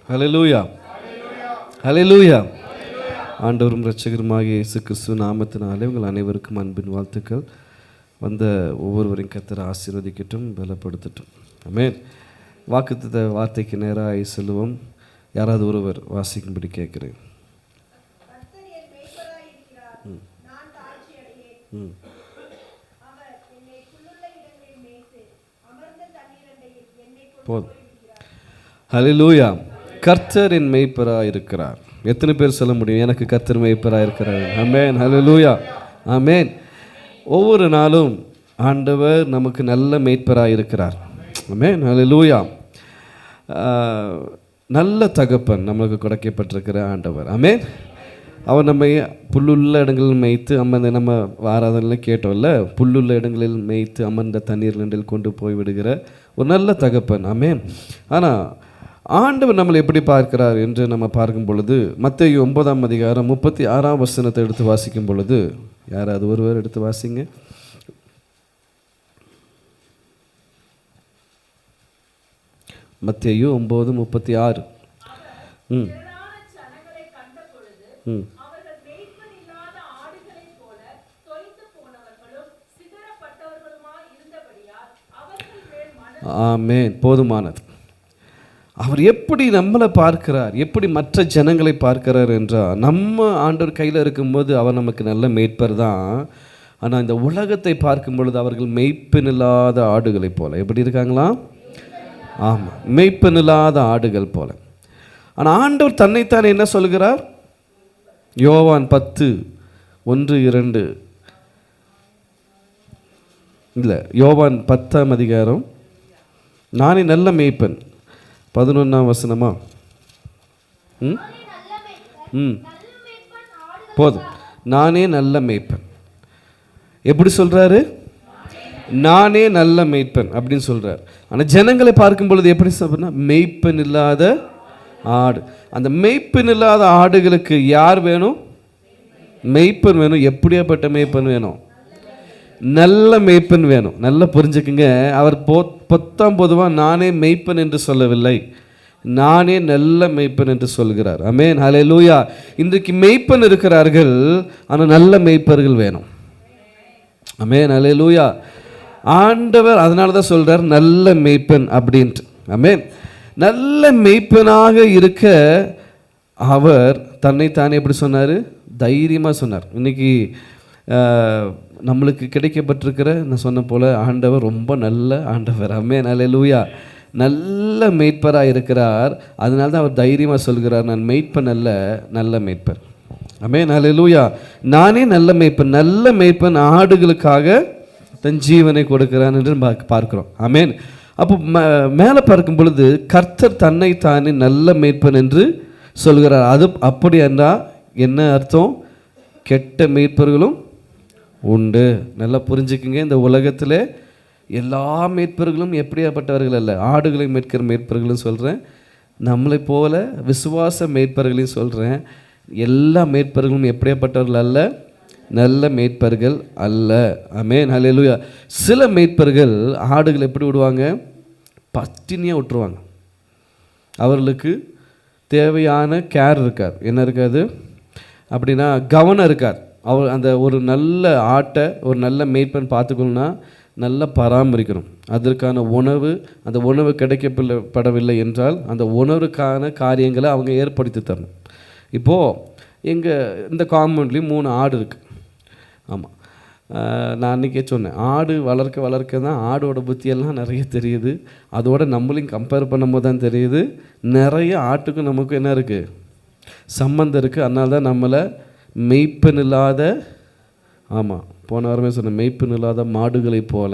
ஹல்லேலூயா, ஹல்லேலூயா. ஆண்டவரும் இரட்சகருமாகிய இயேசு கிறிஸ்து நாமத்தினாலே உங்கள் அனைவருக்கும் அன்பின் வாழ்த்துக்கள். வந்த ஒவ்வொருவரையும் கர்த்தர் ஆசீர்வதிக்கட்டும், பலப்படுத்தட்டும். ஆமென். வாக்குத்தத்த வார்த்தைக்கு நேராக செல்லுவோம். யாராவது ஒருவர் வாசிக்கும்படி கேட்கிறேன். போதும். ஹல்லேலூயா. கர்த்தர் என் மேய்ப்பராக இருக்கிறார். எத்தனை பேர் சொல்ல முடியும் எனக்கு கர்த்தர் மேய்ப்பராக இருக்கிறார்? ஆமென், ஹல்லேலூயா, ஆமென். ஒவ்வொரு நாளும் ஆண்டவர் நமக்கு நல்ல மேய்ப்பராக இருக்கிறார். ஆமென், ஹல்லேலூயா. நல்ல தகப்பன் நமக்கு கொடுக்கப்பட்டிருக்கிற ஆண்டவர். ஆமென். அவர் நம்ம புல்லுள்ள இடங்களில் மேய்த்து அமர்ந்த, நம்ம ஆராதனையில் கேட்டோம்ல, புல்லுள்ள இடங்களில் மேய்த்து அமர்ந்த தண்ணீர் நின்றில் கொண்டு போய் விடுகிற ஒரு நல்ல தகப்பன். ஆமென். ஆனால் ஆண்டவர் நம்மளை எப்படி பார்க்கிறார் என்று நம்ம பார்க்கும் பொழுது, மத்தேயு 9:36 எடுத்து வாசிக்கும் பொழுது, யாராவது ஒருவர் எடுத்து வாசிங்க. மத்தேயு 9:36. ஆமென். போதுமானது. அவர் எப்படி நம்மளை பார்க்கிறார், எப்படி மற்ற ஜனங்களை பார்க்கிறார் என்றால், நம்ம ஆண்டவர் கையில் இருக்கும்போது அவர் நமக்கு நல்ல மேய்ப்பர் தான். ஆனால் இந்த உலகத்தை பார்க்கும் பொழுது அவர்கள் மெய்ப்பெனில்லாத ஆடுகளைப் போல எப்படி இருக்காங்களா? ஆமாம், மெய்ப்பெனில்லாத ஆடுகள் போல. ஆனால் ஆண்டவர் தன்னைத்தான் என்ன சொல்கிறார்? யோவான் 10:1-2 இல்லை, யோவான் 10 நானே நல்ல மேய்ப்பன். 11 போதும். நானே நல்ல மேய்ப்பன். எப்படி சொல்றாரு? நானே நல்ல மேய்ப்பன் அப்படின்னு சொல்றார். ஆனால் ஜனங்களை பார்க்கும் பொழுது எப்படி சொல்றா? மெய்ப்பன் இல்லாத ஆடு. அந்த மெய்ப்பன் இல்லாத ஆடுகளுக்கு யார் வேணும்? மெய்ப்பன் வேணும். எப்படியாப்பட்ட மெய்ப்பன் வேணும்? நல்ல மெய்ப்பன் வேணும். நல்லா புரிஞ்சுக்குங்க. அவர் பொதுவாக நானே மெய்ப்பன் என்று சொல்லவில்லை, நானே நல்ல மெய்ப்பன் என்று சொல்கிறார். ஆமென், ஹல்லேலூயா. இன்றைக்கு மெய்ப்பன் இருக்கிறார்கள், ஆனால் நல்ல மெய்ப்பர்கள் வேணும். ஆமென், ஹல்லேலூயா. ஆண்டவர் அதனால தான் சொல்கிறார் நல்ல மெய்ப்பன் அப்படின்ட்டு. ஆமென். நல்ல மெய்ப்பனாக இருக்க அவர் தன்னைத்தானே எப்படி சொன்னார்? தைரியமாக சொன்னார். இன்னைக்கு நம்மளுக்கு கிடைக்கப்பட்டிருக்கிற, நான் சொன்ன போல், ஆண்டவர் ரொம்ப நல்ல ஆண்டவர். ஆமென், ஹல்லேலூயா. நல்ல மேய்ப்பராக இருக்கிறார். அதனால தான் அவர் தைரியமாக சொல்கிறார், நான் மேய்ப்பன் அல்ல, நல்ல மேய்ப்பர். ஆமென், ஹல்லேலூயா. நானே நல்ல மேய்ப்பன். நல்ல மேய்ப்பன் ஆடுகளுக்காக தன் ஜீவனை கொடுக்கிறான் என்று பார்க்கிறோம். ஆமென். அப்போ மேலே பார்க்கும் பொழுது கர்த்தர் தன்னைத்தானே நல்ல மேய்ப்பன் என்று சொல்கிறார். அது அப்படி என்றால் என்ன அர்த்தம்? கெட்ட மேய்ப்பர்களும் உண்டு. நல்லா புரிஞ்சுக்குங்க. இந்த உலகத்தில் எல்லா மேய்ப்பர்களும் எப்படியாப்பட்டவர்கள் அல்ல. ஆடுகளை மேய்க்கிற மேய்ப்பர்களும் சொல்கிறேன், நம்மளை போல விசுவாச மேய்ப்பர்களையும் சொல்கிறேன். எல்லா மேய்ப்பர்களும் எப்படியாப்பட்டவர்கள் அல்ல, நல்ல மேய்ப்பர்கள் அல்ல. ஆமென், ஹல்லேலூயா. சில மேய்ப்பர்கள் ஆடுகள் எப்படி விடுவாங்க? பட்டினியாக விட்டுருவாங்க. அவர்களுக்கு தேவையான கேர் இருக்கார். என்ன இருக்காது அப்படின்னா, கவனம் இருக்கார். அவர் அந்த ஒரு நல்ல ஆட்டை ஒரு நல்ல மேய்ப்பன் பார்த்துக்கணுன்னா நல்லா பராமரிக்கணும். அதற்கான உணவு, அந்த உணவு கிடைக்கப்படவில்லை என்றால் அந்த உணவுக்கான காரியங்களை அவங்க ஏற்படுத்தி தரணும். இப்போது எங்கள் இந்த காம்பவுண்ட்லேயும் 3 ஆடு இருக்குது. ஆமாம், நான் அன்றைக்கே சொன்னேன், ஆடு வளர்க்க தான் ஆடோட புத்தியெல்லாம் நிறைய தெரியுது. அதோட நம்மளையும் கம்பேர் பண்ணும்போது தான் தெரியுது நிறைய ஆட்டுக்கும் நமக்கும் என்ன இருக்குது, சம்மந்தம் இருக்குது. அதனால தான் நம்மளை மெய்ப்பன் இல்லாத, ஆமாம் போன வாரமே சொன்னேன், மெய்ப்பன் இல்லாத மாடுகளை போல.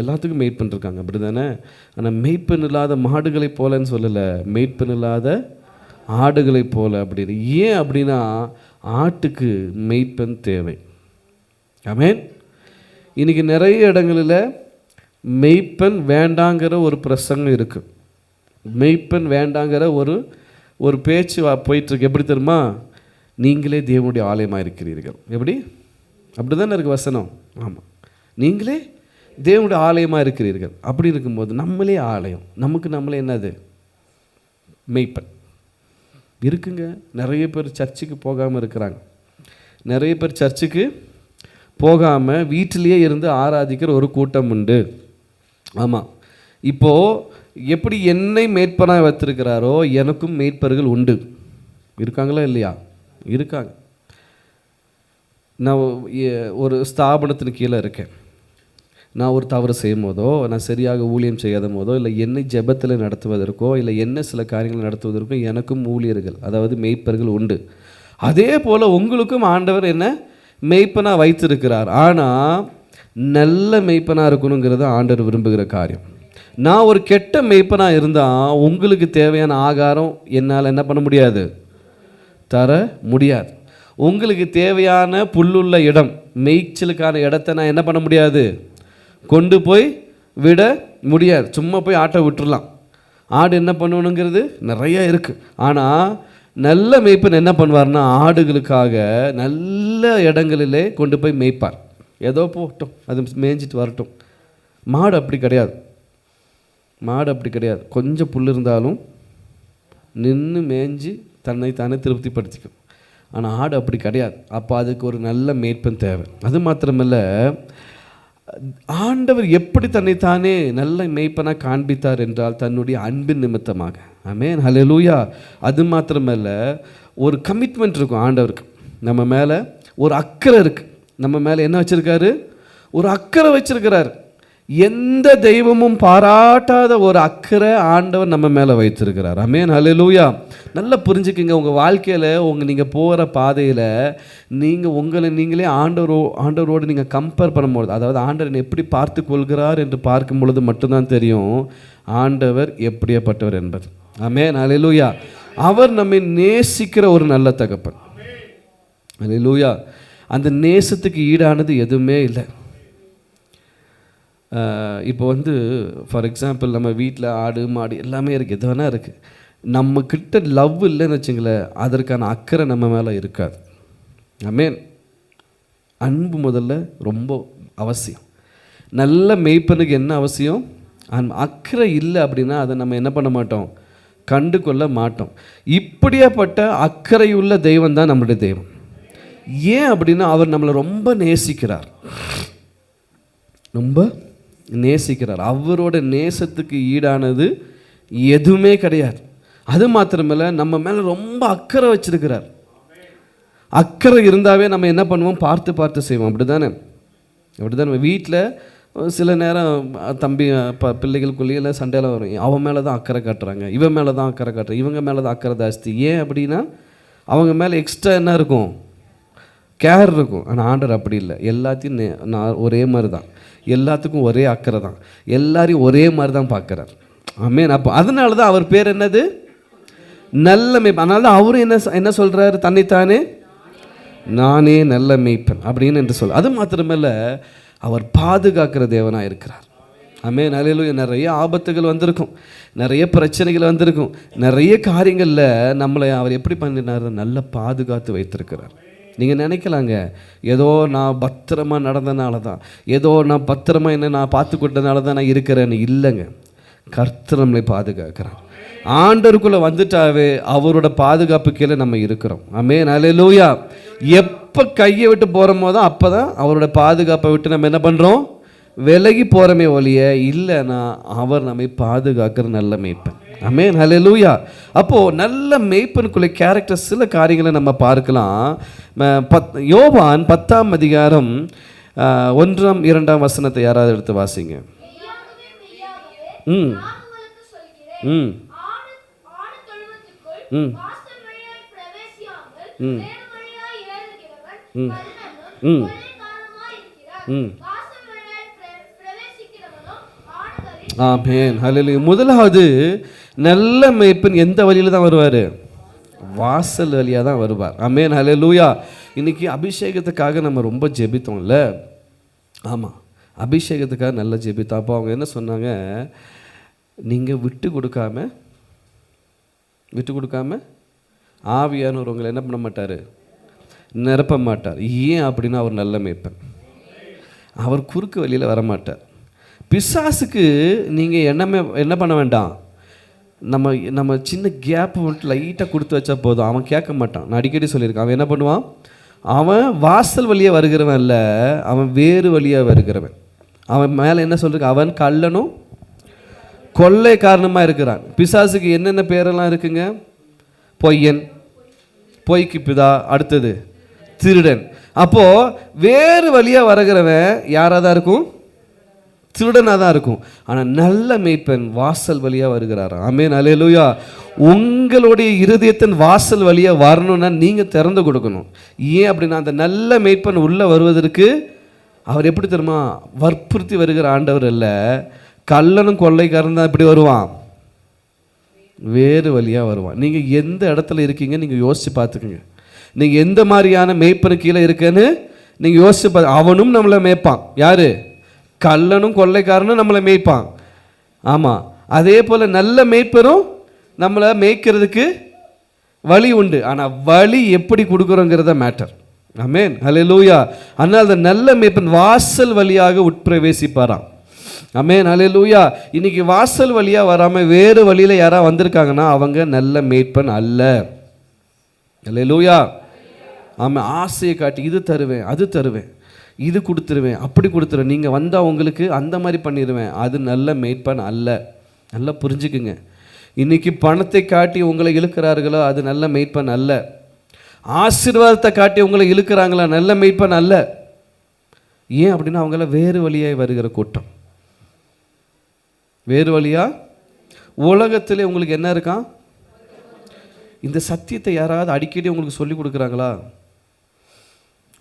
எல்லாத்துக்கும் மெய்ப்பன் இருக்காங்க, அப்படி தானே? ஆனால் மெய்ப்பன் இல்லாத மாடுகளை போலன்னு சொல்லலை, மெய்ப்பன் இல்லாத ஆடுகளை போல அப்படின்னு. ஏன் அப்படின்னா, ஆட்டுக்கு மெய்ப்பன் தேவை. ஆமென். இன்றைக்கி நிறைய இடங்களில் மெய்ப்பன் வேண்டாங்கிற ஒரு பிரசங்கம் இருக்குது. மெய்ப்பன் வேண்டாங்கிற ஒரு பேச்சு போயிட்டுருக்கு. எப்படி தெரியுமா? நீங்களே தேவனுடைய ஆலயமாக இருக்கிறீர்கள். எப்படி? அப்படி தானே இருக்குது வசனம். ஆமாம், நீங்களே தேவனுடைய ஆலயமாக இருக்கிறீர்கள். அப்படி இருக்கும்போது நம்மளே ஆலயம், நமக்கு நம்மளே என்னது? மெய்ப்பன். இருக்குங்க. நிறைய பேர் சர்ச்சுக்கு போகாமல் இருக்கிறாங்க. நிறைய பேர் சர்ச்சுக்கு போகாமல் வீட்டிலேயே இருந்து ஆராதிக்கிற ஒரு கூட்டம் உண்டு. ஆமாம், இப்போது எப்படி என்னை மேய்ப்பனாக வைத்திருக்கிறாரோ எனக்கும் மேய்ப்பர்கள் உண்டு. இருக்காங்களா இல்லையா? இருக்காங்க. நான் ஒரு ஸ்தாபனத்தின் கீழே இருக்கேன். நான் ஒரு தவறு செய்யும் போதோ, நான் சரியாக ஊழியம் செய்யாத போதோ, இல்லை என்னை ஜெபத்தில் நடத்துவதற்கோ, இல்லை என்ன சில காரியங்கள் நடத்துவதற்கோ எனக்கும் ஊழியர்கள், அதாவது மேய்ப்பர்கள் உண்டு. அதே போல் உங்களுக்கும் ஆண்டவர் என்ன மேய்ப்பனாக வைத்திருக்கிறார். ஆனால் நல்ல மேய்ப்பனாக இருக்கணுங்கிறது ஆண்டவர் விரும்புகிற காரியம். நான் ஒரு கெட்ட மேய்ப்பனாக இருந்தால் உங்களுக்கு தேவையான ஆகாரம் என்னால் என்ன பண்ண முடியாது, தர முடியாது. உங்களுக்கு தேவையான புல்லுள்ள இடம், மேய்ச்சலுக்கான இடத்தை நான் என்ன பண்ண முடியாது, கொண்டு போய் விட முடியாது. சும்மா போய் ஆட்டை விட்டுடலாம். ஆடு என்ன பண்ணணுங்கிறது நிறைய இருக்குது. ஆனால் நல்ல மேய்ப்பன் என்ன பண்ணுவார்னா ஆடுகளுக்காக நல்ல இடங்களிலே கொண்டு போய் மேய்ப்பார். ஏதோ போகட்டும், அது மேய்ஞ்சிட்டு வரட்டும். மாடு அப்படி கிடையாது. மாடு அப்படி கிடையாது. கொஞ்சம் புல் இருந்தாலும் நின்று மேய்ஞ்சி தன்னை தானே திருப்திப்படுத்திக்கும். ஆனால் ஆடு அப்படி கிடையாது. அப்போ அதுக்கு ஒரு நல்ல மேய்ப்பன் தேவை. அது மாத்திரமல்ல, ஆண்டவர் எப்படி தன்னைத்தானே நல்ல மேய்ப்பனாக காண்பித்தார் என்றால் தன்னுடைய அன்பின் நிமித்தமாக. ஆமென், ஹல்லேலூயா. அது மாத்திரமல்ல, ஒரு கமிட்மெண்ட் இருக்கும் ஆண்டவருக்கு. நம்ம மேலே ஒரு அக்கறை இருக்குது. நம்ம மேலே என்ன வச்சுருக்காரு, ஒரு அக்கறை வச்சிருக்கிறார். எந்த தெய்வமும் பாராட்டாத ஒரு அக்கறை ஆண்டவர் நம்ம மேலே வைத்திருக்கிறார். ஆமென், ஹல்லேலூயா. நல்லா புரிஞ்சுக்குங்க. உங்கள் வாழ்க்கையில் நீங்கள் போகிற பாதையில் நீங்கள் உங்களை நீங்களே ஆண்டவரோடு நீங்கள் கம்பேர் பண்ணும்போது, அதாவது ஆண்டவர் எப்படி பார்த்து கொள்கிறார் என்று பார்க்கும் பொழுது மட்டும்தான் தெரியும் ஆண்டவர் எப்படியாப்பட்டவர் என்பது. ஆமென், ஹல்லேலூயா. அவர் நம்மை நேசிக்கிற ஒரு நல்ல தகப்பன். ஹல்லேலூயா. அந்த நேசத்துக்கு ஈடானது எதுவுமே இல்லை. இப்போ ஃபார் எக்ஸாம்பிள் நம்ம வீட்டில் ஆடு மாடு எல்லாமே இருக்குது, எது வேணால் இருக்குது. நம்மக்கிட்ட லவ் இல்லைன்னு வச்சுங்களேன், அதற்கான அக்கறை நம்ம மேலே இருக்காது. ஆமென். அன்பு முதல்ல ரொம்ப அவசியம். நல்ல மேய்ப்பனுக்கு என்ன அவசியம், அக்கறை இல்லை அப்படின்னா அதை நம்ம என்ன பண்ண மாட்டோம், கண்டு கொள்ள மாட்டோம். இப்படியாப்பட்ட அக்கறையுள்ள தெய்வம் தான் நம்மளுடைய தெய்வம். ஏன் அப்படின்னா அவர் நம்மளை ரொம்ப நேசிக்கிறார், ரொம்ப நேசிக்கிறார். அவரோட நேசத்துக்கு ஈடானது எதுவுமே கிடையாது. அது மாத்திரமில்ல, நம்ம மேலே ரொம்ப அக்கறை வச்சிருக்கிறார். அக்கறை இருந்தாவே நம்ம என்ன பண்ணுவோம், பார்த்து பார்த்து செய்வோம். அப்படி தானே? நம்ம வீட்டில் சில நேரம் தம்பி பிள்ளைகளுக்குள்ளேயே சண்டையில் வரும். அவன் மேலே தான் அக்கறை காட்டுறாங்க, இவன் மேலே தான் அக்கறை காட்டுறாங்க, இவங்க மேலே தான் அக்கறை ஜாஸ்தி. ஏன் அப்படின்னா அவங்க மேலே எக்ஸ்ட்ரா என்ன இருக்கும், கேர் இருக்கும். ஆனால் ஆண்டவர் அப்படி இல்லை. எல்லாத்தையும் நான் ஒரே மாதிரி தான், எல்லாத்துக்கும் ஒரே அக்கறை தான், எல்லாரையும் ஒரே மாதிரி தான் பார்க்குறார். ஆமென். அப்போ அதனால தான் அவர் பேர் என்னது, நல்ல மேய்ப்பன். அதனால தான் அவரும் என்ன சொல்கிறாரு, தன்னைத்தானே நானே நல்ல மேய்ப்பன் அப்படின்னு என்று சொல். அது மாத்திரமல்ல, அவர் பாதுகாக்கிற தேவனாக இருக்கிறார். ஆமென், ஹல்லேலூயா. நிறைய ஆபத்துகள் வந்திருக்கும், நிறைய பிரச்சனைகள் வந்திருக்கும், நிறைய காரியங்களில் நம்மளை அவர் எப்படி பண்ணினார், நல்ல பாதுகாத்து வைத்திருக்கிறார். நீங்கள் நினைக்கலாங்க, ஏதோ நான் பத்திரமா நடந்தனால தான், ஏதோ நான் பத்திரமா என்ன நான் பார்த்து கொண்டனால தான் நான் இருக்கிறேன்னு. இல்லைங்க, கர்த்தர் நம்மளை பாதுகாக்கிறார். ஆண்டவருக்குள்ளே வந்துட்டாவே அவரோட பாதுகாப்பு கீழே நம்ம இருக்கிறோம். ஆமென், ஹல்லேலூயா. எப்போ கையை விட்டு போகிறோமோ தான் அப்போ தான் அவரோட பாதுகாப்பை விட்டு நம்ம என்ன பண்ணுறோம், விலகி போகிறோமே ஒழிய இல்லைன்னா அவர் நம்மை பாதுகாக்கிற நல்ல மேய்ப்பன். ஆமென், ஹல்லேலூயா. அப்போது நல்ல மேய்ப்பனுக்குள்ளே கேரக்டர் சில காரியங்களை நம்ம பார்க்கலாம். யோவான் 10ஆம் அதிகாரம் 1ஆம் 2ஆம் வசனத்தை யாராவது எடுத்து வாசிங்க. ம் ம் ம் ம் ம் ம். ஆமென், ஹல்லேலூயா. முதலாவது நல்ல மேய்ப்பன் எந்த வழியில் தான் வருவார், வாசல் வழியாக தான் வருவார். ஆமென், ஹல்லேலூயா. இன்றைக்கி அபிஷேகத்துக்காக நம்ம ரொம்ப ஜெபித்தோம்ல. ஆமாம், அபிஷேகத்துக்காக நல்ல ஜெபித்தோம். அப்போ அவங்க என்ன சொன்னாங்க, நீங்கள் விட்டு கொடுக்காம ஆவியானவர் உங்களை என்ன பண்ண மாட்டார், நிரப்ப மாட்டார். ஏன் அப்படின்னா அவர் நல்ல மேய்ப்பன். அவர் குறுக்கு வழியில் வரமாட்டார். பிசாசுக்கு நீங்கள் என்ன பண்ண வேண்டாம், நம்ம நம்ம சின்ன கேப் வந்துட்டு லைட்டாக கொடுத்து வச்சா போதும், அவன் கேட்க மாட்டான். நான் அடிக்கடி சொல்லியிருக்கேன், அவன் என்ன பண்ணுவான், அவன் வாசல் வழியாக வருகிறவன் இல்லை, அவன் வேறு வழியாக வருகிறவன். அவன் மேலே என்ன சொல்லிருக்கு, அவன் கள்ளனும் கொள்ளை காரணமாக இருக்கிறான். பிசாசுக்கு என்னென்ன பேரெல்லாம் இருக்குங்க, பொய்யன், பொய்க்கு பிதா, அடுத்தது திருடன். அப்போது வேறு வழியாக வருகிறவன் யாராக தான் இருக்கும், திருடனாக தான் இருக்கும். ஆனால் நல்ல மேய்ப்பன் வாசல் வழியாக வருகிறார். ஆமென், அல்லேலூயா. உங்களுடைய இருதயத்தின் வாசல் வழியாக வரணும்னா நீங்கள் திறந்து கொடுக்கணும். ஏன் அப்படின்னா, அந்த நல்ல மேய்ப்பன் உள்ளே வருவதற்கு அவர் எப்படி தெரியுமா, வற்புறுத்தி வருகிற ஆண்டவர் இல்லை, கள்ளனும் கொள்ளைக்காரன் தான் இப்படி வருவான், வேறு வழியாக வருவான். நீங்கள் எந்த இடத்துல இருக்கீங்க நீங்கள் யோசித்து பார்த்துக்குங்க. நீங்கள் எந்த மாதிரியான மேய்ப்பனு கீழே இருக்கேன்னு நீங்கள் யோசிச்சு பார்த்து. அவனும் நம்மளை மேய்ப்பான். யார், கள்ளனும் கொள்ளைக்காரனும் நம்மளை மேய்ப்பான். ஆமாம், அதே போல் நல்ல மேய்ப்பரும் நம்மளை மேய்க்கிறதுக்கு வழி உண்டு. ஆனால் வழி எப்படி கொடுக்குறோங்கிறத மேட்டர். ஆமென், அல்லேலூயா. அதனால் அந்த நல்ல மேய்ப்பன் வாசல் வழியாக உட்பிரவேசிப்பாராம். ஆமென், அல்லேலூயா. இன்னைக்கு வாசல் வழியாக வராமல் வேறு வழியில் யாராவது வந்திருக்காங்கன்னா அவங்க நல்ல மேய்ப்பன் அல்ல. அல்லேலூயா. ஆமாம், ஆசையை காட்டி இது தருவேன், அது தருவேன், இது கொடுத்துருவேன், அப்படி கொடுத்துருவேன், நீங்கள் வந்தால் உங்களுக்கு அந்த மாதிரி பண்ணிடுவேன், அது நல்ல மேய்ப்பன் அல்ல. நல்லா புரிஞ்சுக்குங்க. இன்றைக்கி பணத்தை காட்டி உங்களை இழுக்கிறார்களோ அது நல்ல மேய்ப்பன் அல்ல. ஆசீர்வாதத்தை காட்டி உங்களை இழுக்கிறாங்களா, நல்ல மேய்ப்பன் அல்ல. ஏன் அப்படின்னா அவங்கள வேறு வழியாக வருகிற கூட்டம். வேறு வழியாக உலகத்தில் உங்களுக்கு என்ன இருக்கான், இந்த சத்தியத்தை யாராவது அடிக்கடி உங்களுக்கு சொல்லி கொடுக்குறாங்களா,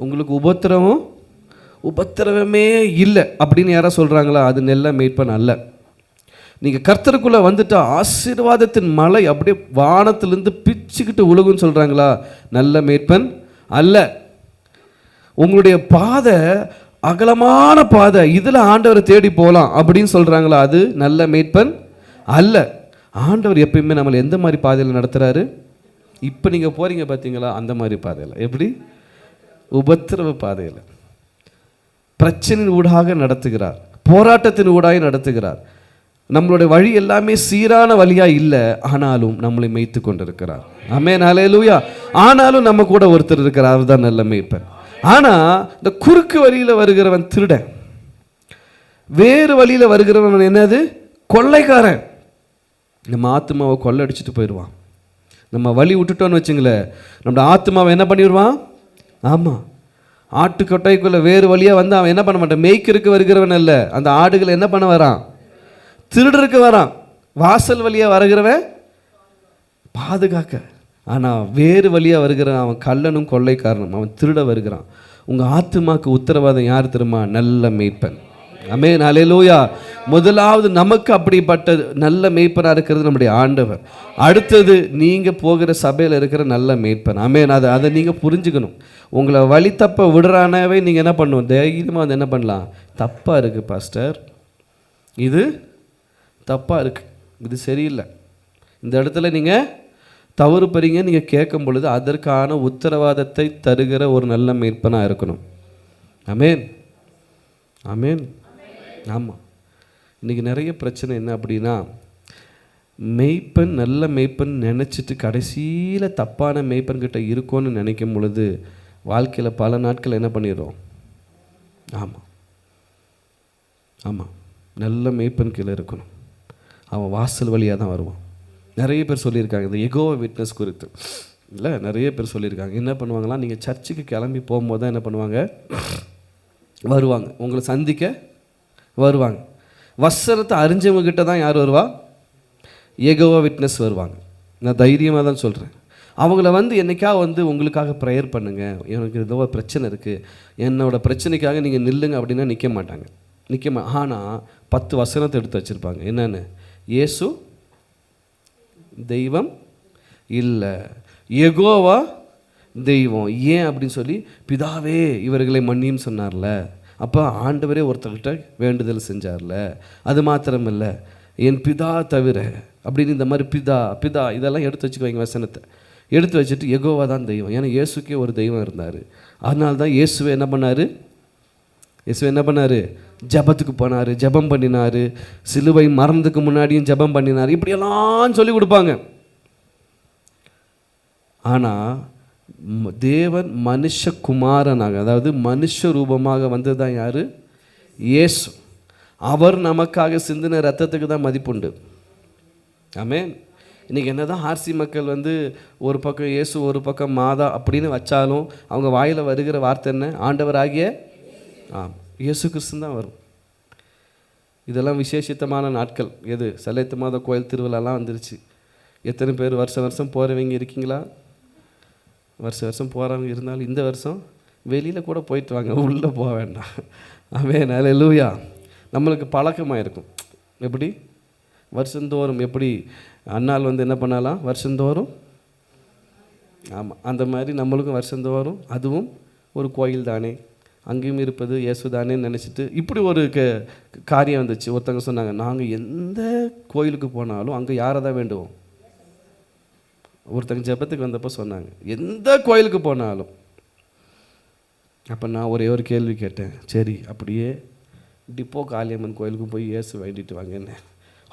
உங்களுக்கு உபத்திரவமே இல்லை அப்படின்னு யாராவது சொல்கிறாங்களா, அது நல்ல மேய்ப்பன் அல்ல. நீங்கள் கர்த்தருக்குள்ளே வந்துட்டால் ஆசீர்வாதத்தின் மலை அப்படியே வானத்திலிருந்து பிச்சுக்கிட்டு உலகுன்னு சொல்கிறாங்களா, நல்ல மேய்ப்பன் அல்ல. உங்களுடைய பாதை அகலமான பாதை, இதில் ஆண்டவரை தேடி போகலாம் அப்படின்னு சொல்கிறாங்களா, அது நல்ல மேய்ப்பன் அல்ல. ஆண்டவர் எப்பயுமே நம்மளை எந்த மாதிரி பாதையில் நடத்துகிறாரு, இப்போ நீங்கள் போகிறீங்க பார்த்தீங்களா அந்த மாதிரி பாதையில், எப்படி உபத்திரவ பாதையில், பிரச்சனையின் ஊடாக நடத்துகிறார், போராட்டத்தின் ஊடாக நடத்துகிறார். நம்மளுடைய வழி எல்லாமே சீரான வழியாக இல்லை, ஆனாலும் நம்மளை மேய்த்து கொண்டிருக்கிறார். ஆமென், அல்லேலூயா. ஆனாலும் நம்ம கூட ஒருத்தர் இருக்கிறார், அவர் தான் நல்ல மேய்ப்பன். ஆனால் இந்த குறுக்கு வழியில் வருகிறவன் திருடன், வேறு வழியில் வருகிறவன் என்னது, கொள்ளைக்காரன். நம்ம ஆத்மாவை கொள்ளடிச்சிட்டு போயிடுவான். நம்ம வழி விட்டுட்டோன்னு வச்சுங்களேன், நம்ம ஆத்மாவை என்ன பண்ணிடுவான். ஆமாம், ஆட்டுக்கொட்டைக்குள்ளே வேறு வழியாக வந்து அவன் என்ன பண்ண மாட்டான், மேய்க்கிறதுக்கு வருகிறவன் அல்ல, அந்த ஆடுகளை என்ன பண்ண வரான், திருடருக்கு வரான். வாசல் வழியாக வருகிறவன் பாதுகாக்க. ஆனால் வேறு வழியாக வருகிறவன் அவன் கள்ளனும் கொள்ளைக்காரனும், அவன் திருட வருகிறான். உங்கள் ஆத்துமாக்கு உத்தரவாதம் யார் தெரியுமா, நல்ல மேய்ப்பன். ஆமென், அல்லேலூயா. முதலாவது நமக்கு அப்படிப்பட்ட நல்ல மேய்ப்பனாக இருக்கிறது நம்முடைய ஆண்டவர். அடுத்தது நீங்கள் போகிற சபையில் இருக்கிற நல்ல மேய்ப்பன். ஆமென், அதை நீங்கள் புரிஞ்சுக்கணும். உங்களை வழி தப்ப விடுறானவே நீங்கள் என்ன பண்ணணும், தைரியமாக வந்து என்ன பண்ணலாம், தப்பாக இருக்குது பாஸ்டர், இது தப்பாக இருக்குது, இது சரியில்லை, இந்த இடத்துல நீங்கள் தவறு பெறீங்க நீங்கள் கேட்கும் பொழுது அதற்கான உத்தரவாதத்தை தருகிற ஒரு நல்ல மேய்ப்பனாக இருக்கணும். ஆமென், ஆமென். ஆமாம், இன்றைக்கி நிறைய பிரச்சனை என்ன அப்படின்னா, மெய்ப்பன் நல்ல மெய்ப்பன் நினச்சிட்டு கடைசியில் தப்பான மெய்ப்பன்கிட்ட இருக்கோன்னு நினைக்கும் பொழுது வாழ்க்கையில் பல நாட்கள் என்ன பண்ணிடுறோம். ஆமாம், ஆமாம், நல்ல மெய்ப்பன் கீழே இருக்கணும், அவன் வாசல் வழியாக தான் வருவான். நிறைய பேர் சொல்லியிருக்காங்க இந்த எகோவா விட்னஸ் குறித்து, இல்லை நிறைய பேர் சொல்லியிருக்காங்க. என்ன பண்ணுவாங்களாம், நீங்கள் சர்ச்சுக்கு கிளம்பி போகும்போது தான் என்ன பண்ணுவாங்க, வருவாங்க, உங்களை சந்திக்க வருவாங்க. வசனத்தை அறிஞ்சவங்ககிட்ட தான் யார் வருவா, எகோவா விட்னஸ் வருவாங்க. நான் தைரியமாக தான் சொல்கிறேன். அவங்கள வந்து என்றைக்கா வந்து உங்களுக்காக ப்ரேயர் பண்ணுங்கள், எனக்கு ஏதோ ஒரு பிரச்சனை இருக்குது, என்னோடய பிரச்சனைக்காக நீங்கள் நில்லுங்க அப்படின்னா நிற்க மாட்டாங்க, ஆனால் 10 வசனத்தை எடுத்து வச்சுருப்பாங்க. என்னென்னு, இயேசு தெய்வம் இல்லை, யெகோவா தெய்வம். ஏன் அப்படின்னு சொல்லி, பிதாவே இவர்களை மன்னியும் சொன்னார்ல, அப்போ ஆண்டவரே ஒருத்தர்கிட்ட வேண்டுதல் செஞ்சார்ல, அது மாத்திரம் இல்லை, என் பிதா தவிர அப்படின்னு இந்த மாதிரி பிதா பிதா இதெல்லாம் எடுத்து வச்சுக்குவாங்க. வசனத்தை எடுத்து வச்சுட்டு யெகோவா தான் தெய்வம். ஏன்னா இயேசுக்கே ஒரு தெய்வம் இருந்தார், அதனால தான் இயேசுவை என்ன பண்ணார், இயேசு என்ன பண்ணார்? ஜபத்துக்கு போனார், ஜபம் பண்ணினார், சிலுவை மரணத்துக்கு முன்னாடியும் ஜபம் பண்ணினார், இப்படியெல்லாம் சொல்லி கொடுப்பாங்க. ஆனால் தேவன் மனுஷகுமாரனாக, அதாவது மனுஷ ரூபமாக வந்தது தான் யார்? இயேசு. அவர் நமக்காக சிந்தின ரத்தத்துக்கு தான் மதிப்புண்டு. ஆமென். இன்றைக்கி என்ன தான் ஆர்சி மக்கள் ஒரு பக்கம் இயேசு ஒரு பக்கம் மாதா அப்படின்னு வச்சாலும் அவங்க வாயில் வருகிற வார்த்தை என்ன? ஆண்டவராகிய இயேசு கிறிஸ்து தான் வரும். இதெல்லாம் விசேஷித்தமான நாட்கள். எது? சலேத்து மாதா கோயில் திருவிழாலாம் வந்துருச்சு. எத்தனை பேர் வருஷம் போகிறவங்க இருக்கீங்களா? வருஷம் போகிறவங்க இருந்தாலும் இந்த வருஷம் வெளியில் கூட போயிட்டு வாங்க, உள்ளே போக வேண்டாம். ஆமென். அல்லேலூயா. நம்மளுக்கு பழக்கமாக இருக்கும். எப்படி? வருஷந்தோறும் எப்படி அண்ணால் என்ன பண்ணலாம்? வருஷந்தோறும். ஆமாம், அந்த மாதிரி நம்மளுக்கும் வருஷந்தோறும் அதுவும் ஒரு கோயில் தானே, அங்கேயும் இருப்பது இயேசு தானே நினச்சிட்டு இப்படி ஒரு காரியம் வந்துச்சு. ஒருத்தவங்க சொன்னாங்க, நாங்கள் எந்த கோயிலுக்கு போனாலும் அங்கே யாரை தான் வேண்டுவோம்? ஒருத்தங்க ஜெபத்துக்கு வந்தப்போ சொன்னாங்க, எந்த கோயிலுக்கு போனாலும். அப்போ நான் ஒரே ஒரு கேள்வி கேட்டேன், சரி அப்படியே டிப்போ காளியம்மன் கோயிலுக்கு போய் இயேசு வேண்டிட்டு வாங்கன்னு.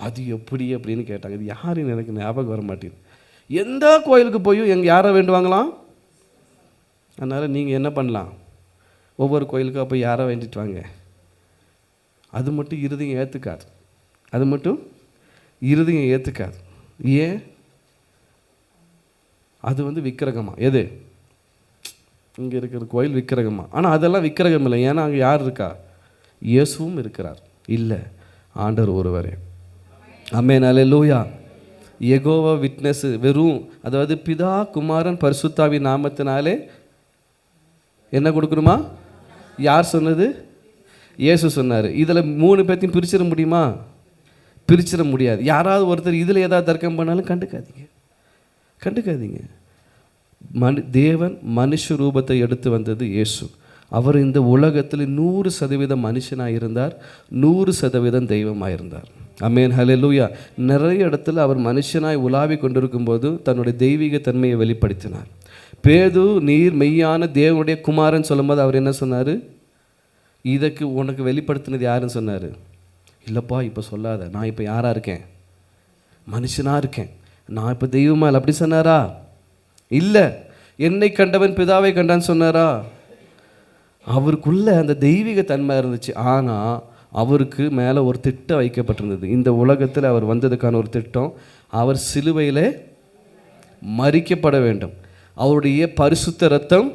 அது எப்படி அப்படின்னு கேட்டாங்க. இது யாருன்னு எனக்கு ஞாபகம் வர மாட்டேங்குது. எந்த கோயிலுக்கு போயும் யாரை வேண்டுவாங்களாம்? அதனால் நீங்கள் என்ன பண்ணலாம்? ஒவ்வொரு கோயிலுக்கும் போய் யாரை வேண்டிட்டு வாங்க. அது மட்டும் இருதயம் ஏற்றுக்காது. அது மட்டும் இருதயம் ஏற்றுக்காது. ஏன்? அது விக்கிரகமா? எது? இங்கே இருக்கிற கோயில் விக்கிரகமா? ஆனால் அதெல்லாம் விக்கிரகம் இல்லை. ஏன்னா அங்கே யார் இருக்கா? இயேசுவும் இருக்கிறார். இல்லை, ஆண்டவர் ஒருவரே. ஆமென். அல்லேலூயா. யெகோவா விட்னஸ் வெறும், அதாவது பிதா குமாரன் பரிசுத்தாவி நாமத்தினாலே என்ன கொடுக்கணுமா? யார் சொன்னது? இயேசு சொன்னார். இதில் 3 பேர்த்தையும் பிரிச்சிட முடியுமா? பிரிச்சிட முடியாது. யாராவது ஒருத்தர் இதில் ஏதாவது தர்க்கம் பண்ணாலும் கண்டுக்காதீங்க. தேவன் மனுஷ ரூபத்தை எடுத்து வந்தது இயேசு. அவர் இந்த உலகத்தில் 100% மனுஷனாக இருந்தார், 100% தெய்வமாக இருந்தார். ஆமென். ஹல்லேலூயா. நிறைய இடத்துல அவர் மனுஷனாய் உலாவி கொண்டிருக்கும் போது தன்னுடைய தெய்வீக தன்மையை வெளிப்படுத்தினார். பேது, நீர் மெய்யான தேவனுடைய குமாரன் சொல்லும்போது அவர் என்ன சொன்னார்? இதற்கு உனக்கு வெளிப்படுத்தினது யாருன்னு சொன்னார்? இல்லைப்பா இப்போ சொல்லாத, நான் இப்போ யாராக இருக்கேன்? மனுஷனாக இருக்கேன், நான் இப்போ தெய்வமா இல்லை அப்படி சொன்னாரா? இல்லை. என்னை கண்டவன் பிதாவை கண்டான்னு சொன்னாரா? அவருக்குள்ள அந்த தெய்வீக தன்மை இருந்துச்சு. ஆனால் அவருக்கு மேலே ஒரு திட்டம் வைக்கப்பட்டிருந்தது. இந்த உலகத்தில் அவர் வந்ததுக்கான ஒரு திட்டம், அவர் சிலுவையில் மரிக்கப்பட வேண்டும், அவருடைய பரிசுத்த ரத்தம்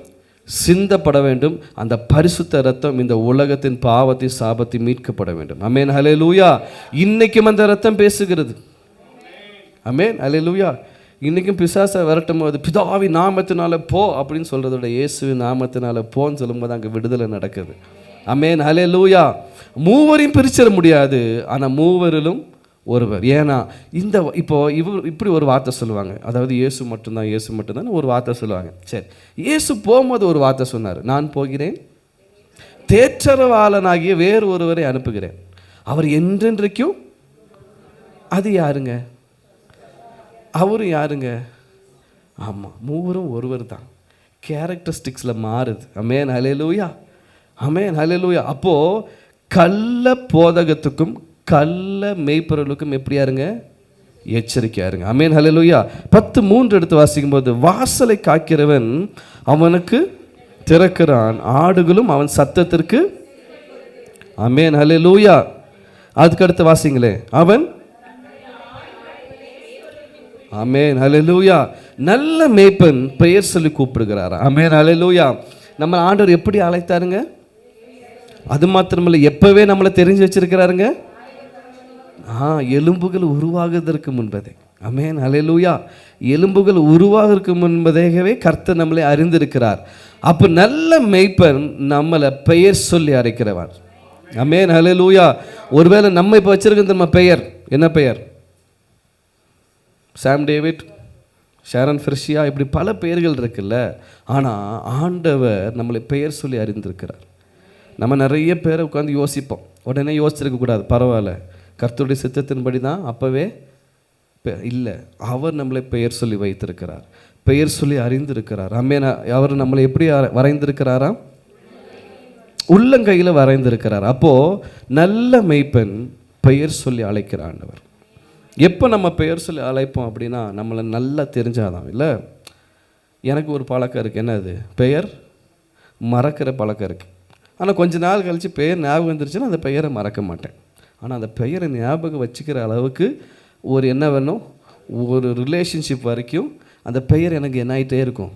சிந்தப்பட வேண்டும், அந்த பரிசுத்த ரத்தம் இந்த உலகத்தின் பாவத்தை சாபத்தை மீட்கப்பட வேண்டும். ஆமென். ஹல்லேலூயா. இன்னைக்கும் அந்த ரத்தம் பேசுகிறது. ஆமென். ஹல்லேலூயா. இன்றைக்கும் பிசாசை விரட்டும் போது பிதாவின் நாமத்தினால போ அப்படின்னு சொல்கிறதோட இயேசுவின் நாமத்தினால போன்னு சொல்லும்போது அங்கே விடுதலை நடக்குது. ஆமென். ஹல்லேலூயா. மூவரையும் பிரிச்சிட முடியாது, ஆனால் மூவரிலும் ஒருவர். ஏன்னா இப்படி ஒரு வார்த்தை சொல்லுவாங்க, அதாவது இயேசு மட்டும்தான் ஒரு வார்த்தை சொல்லுவாங்க. சரி, இயேசு போகும்போது ஒரு வார்த்தை சொன்னார், நான் போகிறேன், தேற்றரவாளனாகிய வேறு ஒருவரை அனுப்புகிறேன், அவர் என்றென்றைக்கும். அது யாருங்க? அவரும் யாருங்க? ஆமாம், மூவரும் ஒருவர் தான். கேரக்டரிஸ்டிக்ஸில் மாறுது. ஆமென். ஹல்லேலூயா. ஆமென். ஹல்லேலூயா. அப்போது கள்ள போதகத்துக்கும் கள்ள மெய்ப்பொருளுக்கும் எப்படியா இருங்க? எச்சரிக்கையா இருங்க. ஆமென். ஹல்லேலூயா. 10:3 எடுத்து வாசிக்கும் போது, வாசலை காக்கிறவன் அவனுக்கு திறக்கிறான், ஆடுகளும் அவன் சத்தத்திற்கு. ஆமென். ஹல்லேலூயா. அதுக்கடுத்து வாசிங்களே, அவன். ஆமென். ஹல்லேலூயா. நல்ல மேய்ப்பன் பெயர் சொல்லி கூப்பிடுகிறார். ஆமென். ஹல்லேலூயா. நம்ம ஆண்டவர் எப்படி அழைத்தாருங்க? அது மாத்திரமல்ல, எப்பவே நம்மளை தெரிஞ்சு வச்சிருக்கிறாருங்க. எலும்புகள் உருவாகுவதற்கு முன்பதே. ஆமென். ஹல்லேலூயா. எலும்புகள் உருவாகுவதற்கு முன்பதாகவே கர்த்தர் நம்மளை அறிந்திருக்கிறார். அப்போ நல்ல மேய்ப்பன் நம்மளை பெயர் சொல்லி அழைக்கிறவர். ஆமென். ஹல்லேலூயா. ஒருவேளை நம்ம இப்போ வச்சிருக்க நம்ம பெயர் என்ன பெயர்? சாம் டேவிட், ஷாரன் ஃப்ரெஷியா, இப்படி பல பெயர்கள் இருக்குல்ல. ஆனால் ஆண்டவர் நம்மளை பெயர் சொல்லி அறிந்திருக்கிறார். நம்ம நிறைய பேரை உட்காந்து யோசிப்போம், உடனே யோசிச்சிருக்கக்கூடாது, பரவாயில்ல, கர்த்தருடைய சித்தத்தின்படி தான் அப்போவே இல்லை. அவர் நம்மளை பெயர் சொல்லி வைத்திருக்கிறார், பெயர் சொல்லி அறிந்திருக்கிறார். ஆமென். அவர் நம்மளை எப்படி வரைந்திருக்கிறாரா? உள்ளங்கையில் வரைந்திருக்கிறார். அப்போது நல்ல மெய்ப்பெண் பெயர் சொல்லி அழைக்கிற ஆண்டவர். எப்போ நம்ம பெயர் சொல்லி அழைப்போம் அப்படின்னா நம்மளை நல்லா தெரிஞ்சாதான். இல்லை, எனக்கு ஒரு பழக்கம் இருக்குது. என்னது? பெயர் மறக்கிற பழக்கம் இருக்குது. ஆனால் கொஞ்ச நாள் கழித்து பெயர் ஞாபகம் வந்துருச்சுன்னா அந்த பெயரை மறக்க மாட்டேன். ஆனால் அந்த பெயரை ஞாபகம் வச்சுக்கிற அளவுக்கு ஒரு என்ன வேணும், ஒரு ரிலேஷன்ஷிப் வரைக்கும் அந்த பெயர் எனக்கு என்ன ஆகிட்டே இருக்கும்,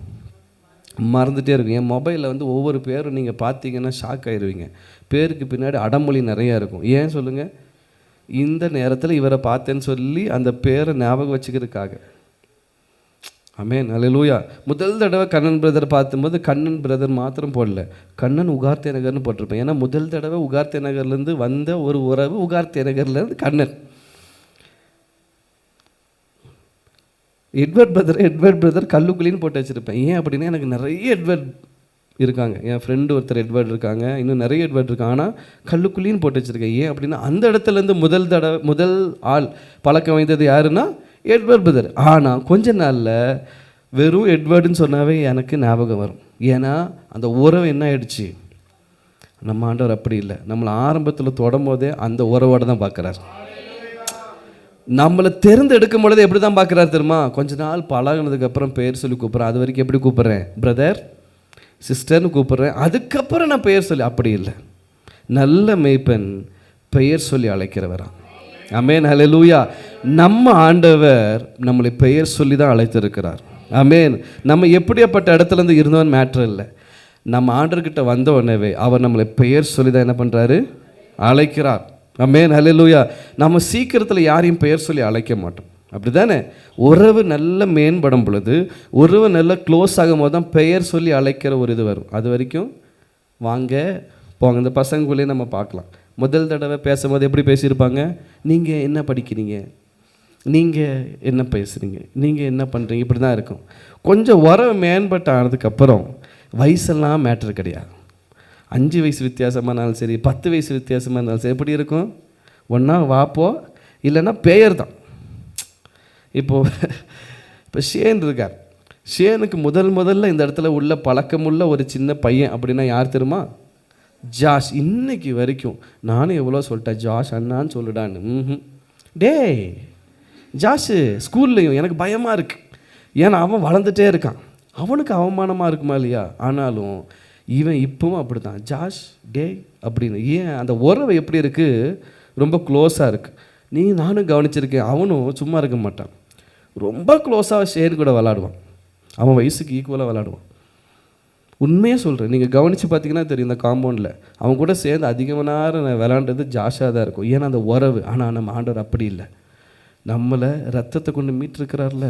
மறந்துகிட்டே இருக்கும். என் மொபைலில் வந்து ஒவ்வொரு பேரும் நீங்கள் பார்த்தீங்கன்னா ஷாக் ஆகிடுவீங்க. பேருக்கு பின்னாடி அடமொழி நிறையா இருக்கும். ஏன் சொல்லுங்கள்? இந்த நேரத்தில் இவரை பார்த்தேன்னு சொல்லி அந்த பேரை ஞாபகம் வச்சுக்கிறதுக்காக. ஆமென், அல்லேலூயா. முதல் தடவை கண்ணன் பிரதர் பார்த்தும்போது கண்ணன் பிரதர் மாத்திரம் போடல, கண்ணன் உகார்த்தே நகர்னு போட்டிருப்பேன். ஏன்னா முதல் தடவை உகார்த்தே நகர்லேருந்து வந்த ஒரு உறவு உகார்த்தே நகர்லேருந்து கண்ணன். எட்வர்ட் பிரதர் கல்லுக்குழின்னு போட்டு வச்சுருப்பேன். ஏன் அப்படின்னா எனக்கு நிறைய எட்வர்ட் இருக்காங்க. என் ஃப்ரெண்டு ஒருத்தர் எட்வர்ட் இருக்காங்க, இன்னும் நிறைய எட்வர்ட் இருக்காங்க. ஆனால் கல்லுக்குழின்னு போட்டு வச்சுருக்கேன். ஏன் அப்படின்னா அந்த இடத்துலேருந்து முதல் ஆள் பழக்கம் வைத்தது யாருன்னா எட்வர்ட் பிரதர். ஆனால் கொஞ்ச நாளில் வெறும் எட்வர்டுன்னு சொன்னாவே எனக்கு ஞாபகம் வரும். ஏன்னா அந்த உறவு என்ன ஆயிடுச்சு, நம்ம ஆண்டவர் அப்படி இல்லை. நம்மளை ஆரம்பத்தில் தொடும் போதே அந்த உறவோடு தான் பார்க்குறார். நம்மளை தேர்ந்தெடுக்கும் பொழுது எப்படி தான் பார்க்குறாரு தெரியுமா? கொஞ்ச நாள் பழகினதுக்கப்புறம் பெயர் சொல்லி கூப்பிட்றேன். அது வரைக்கும் எப்படி கூப்பிட்றேன்? பிரதர் சிஸ்டர்னு கூப்பிட்றேன். அதுக்கப்புறம் நான் பெயர் சொல்லி. அப்படி இல்லை, நல்ல மேய்ப்பன் பெயர் சொல்லி அழைக்கிறவரா. ஆமென், ஹல்லேலூயா. நம்ம ஆண்டவர் நம்மளை பெயர் சொல்லி தான் அழைத்திருக்கிறார். ஆமென். நம்ம எப்படியாப்பட்ட இடத்துலேருந்து இருந்தோன்னு மேட்ரு இல்லை. நம்ம ஆண்டர்கிட்ட வந்த உடனே அவர் நம்மளை பெயர் சொல்லி தான் என்ன பண்ணுறாரு, அழைக்கிறார். ஆமென், ஹல்லேலூயா. நம்ம சீக்கிரத்தில் யாரையும் பெயர் சொல்லி அழைக்க மாட்டோம். அப்படி தானே? உறவு நல்ல மேம்படும் பொழுது, உறவு நல்ல க்ளோஸ் ஆகும் போது தான் பெயர் சொல்லி அழைக்கிற ஒரு இது வரும். அது வரைக்கும் வாங்க போங்க. இந்த பசங்களுக்குள்ளேயே நம்ம பார்க்கலாம். முதல் தடவை பேசும்போது எப்படி பேசியிருப்பாங்க? நீங்கள் என்ன படிக்கிறீங்க, நீங்கள் என்ன பேசுகிறீங்க, நீங்கள் என்ன பண்ணுறீங்க, இப்படி தான் இருக்கும். கொஞ்சம் உறவு மேம்பட்டு ஆனதுக்கப்புறம் வயசெல்லாம் மேட்ரு கிடையாது. 5 வயசு வித்தியாசமாக இருந்தாலும் சரி, 10 வயசு வித்தியாசமாக இருந்தாலும் சரி, எப்படி இருக்கும்? ஒன்றா வாப்போ, இல்லைன்னா பெயர் தான். இப்போ ஷேன் இருக்கார். ஷேனுக்கு முதல்ல இந்த இடத்துல உள்ள பழக்கமுள்ள ஒரு சின்ன பையன் அப்படின்னா யார் தெரியுமா? ஜாஷ். இன்னைக்கு வரைக்கும் நானும் எவ்வளோ சொல்லிட்டேன், ஜாஷ் அண்ணான்னு சொல்லிடான்னு. டேய் ஜாஷு, ஸ்கூல்லையும் எனக்கு பயமாக இருக்குது. ஏன்னா அவன் வளர்ந்துட்டே இருக்கான். அவனுக்கு அவமானமாக இருக்குமா இல்லையா? ஆனாலும் இவன் இப்பவும் அப்படி தான், ஜாஷ் டே அப்படின்னு. ஏன்? அந்த உறவு எப்படி இருக்குது, ரொம்ப க்ளோஸாக இருக்குது. நானும் கவனிச்சிருக்கேன். அவனும் சும்மா இருக்க மாட்டான், ரொம்ப க்ளோஸாக ஷேர் கூட விளாடுவான். அவன் வயசுக்கு ஈக்குவலாக விளாடுவான். உண்மையாக சொல்கிறேன், நீங்கள் கவனித்து பார்த்தீங்கன்னா தெரியும். இந்த காம்பவுண்டில் அவன் கூட சேர்ந்து அதிகமான நேரம் நான் விளாண்டது ஜாஷாக தான் இருக்கும். ஏன்னா அந்த உறவு. ஆனால் நம்ம ஆண்டவர் அப்படி இல்லை. நம்மளை ரத்தத்தை கொண்டு மீட்டிருக்கிறார்ல,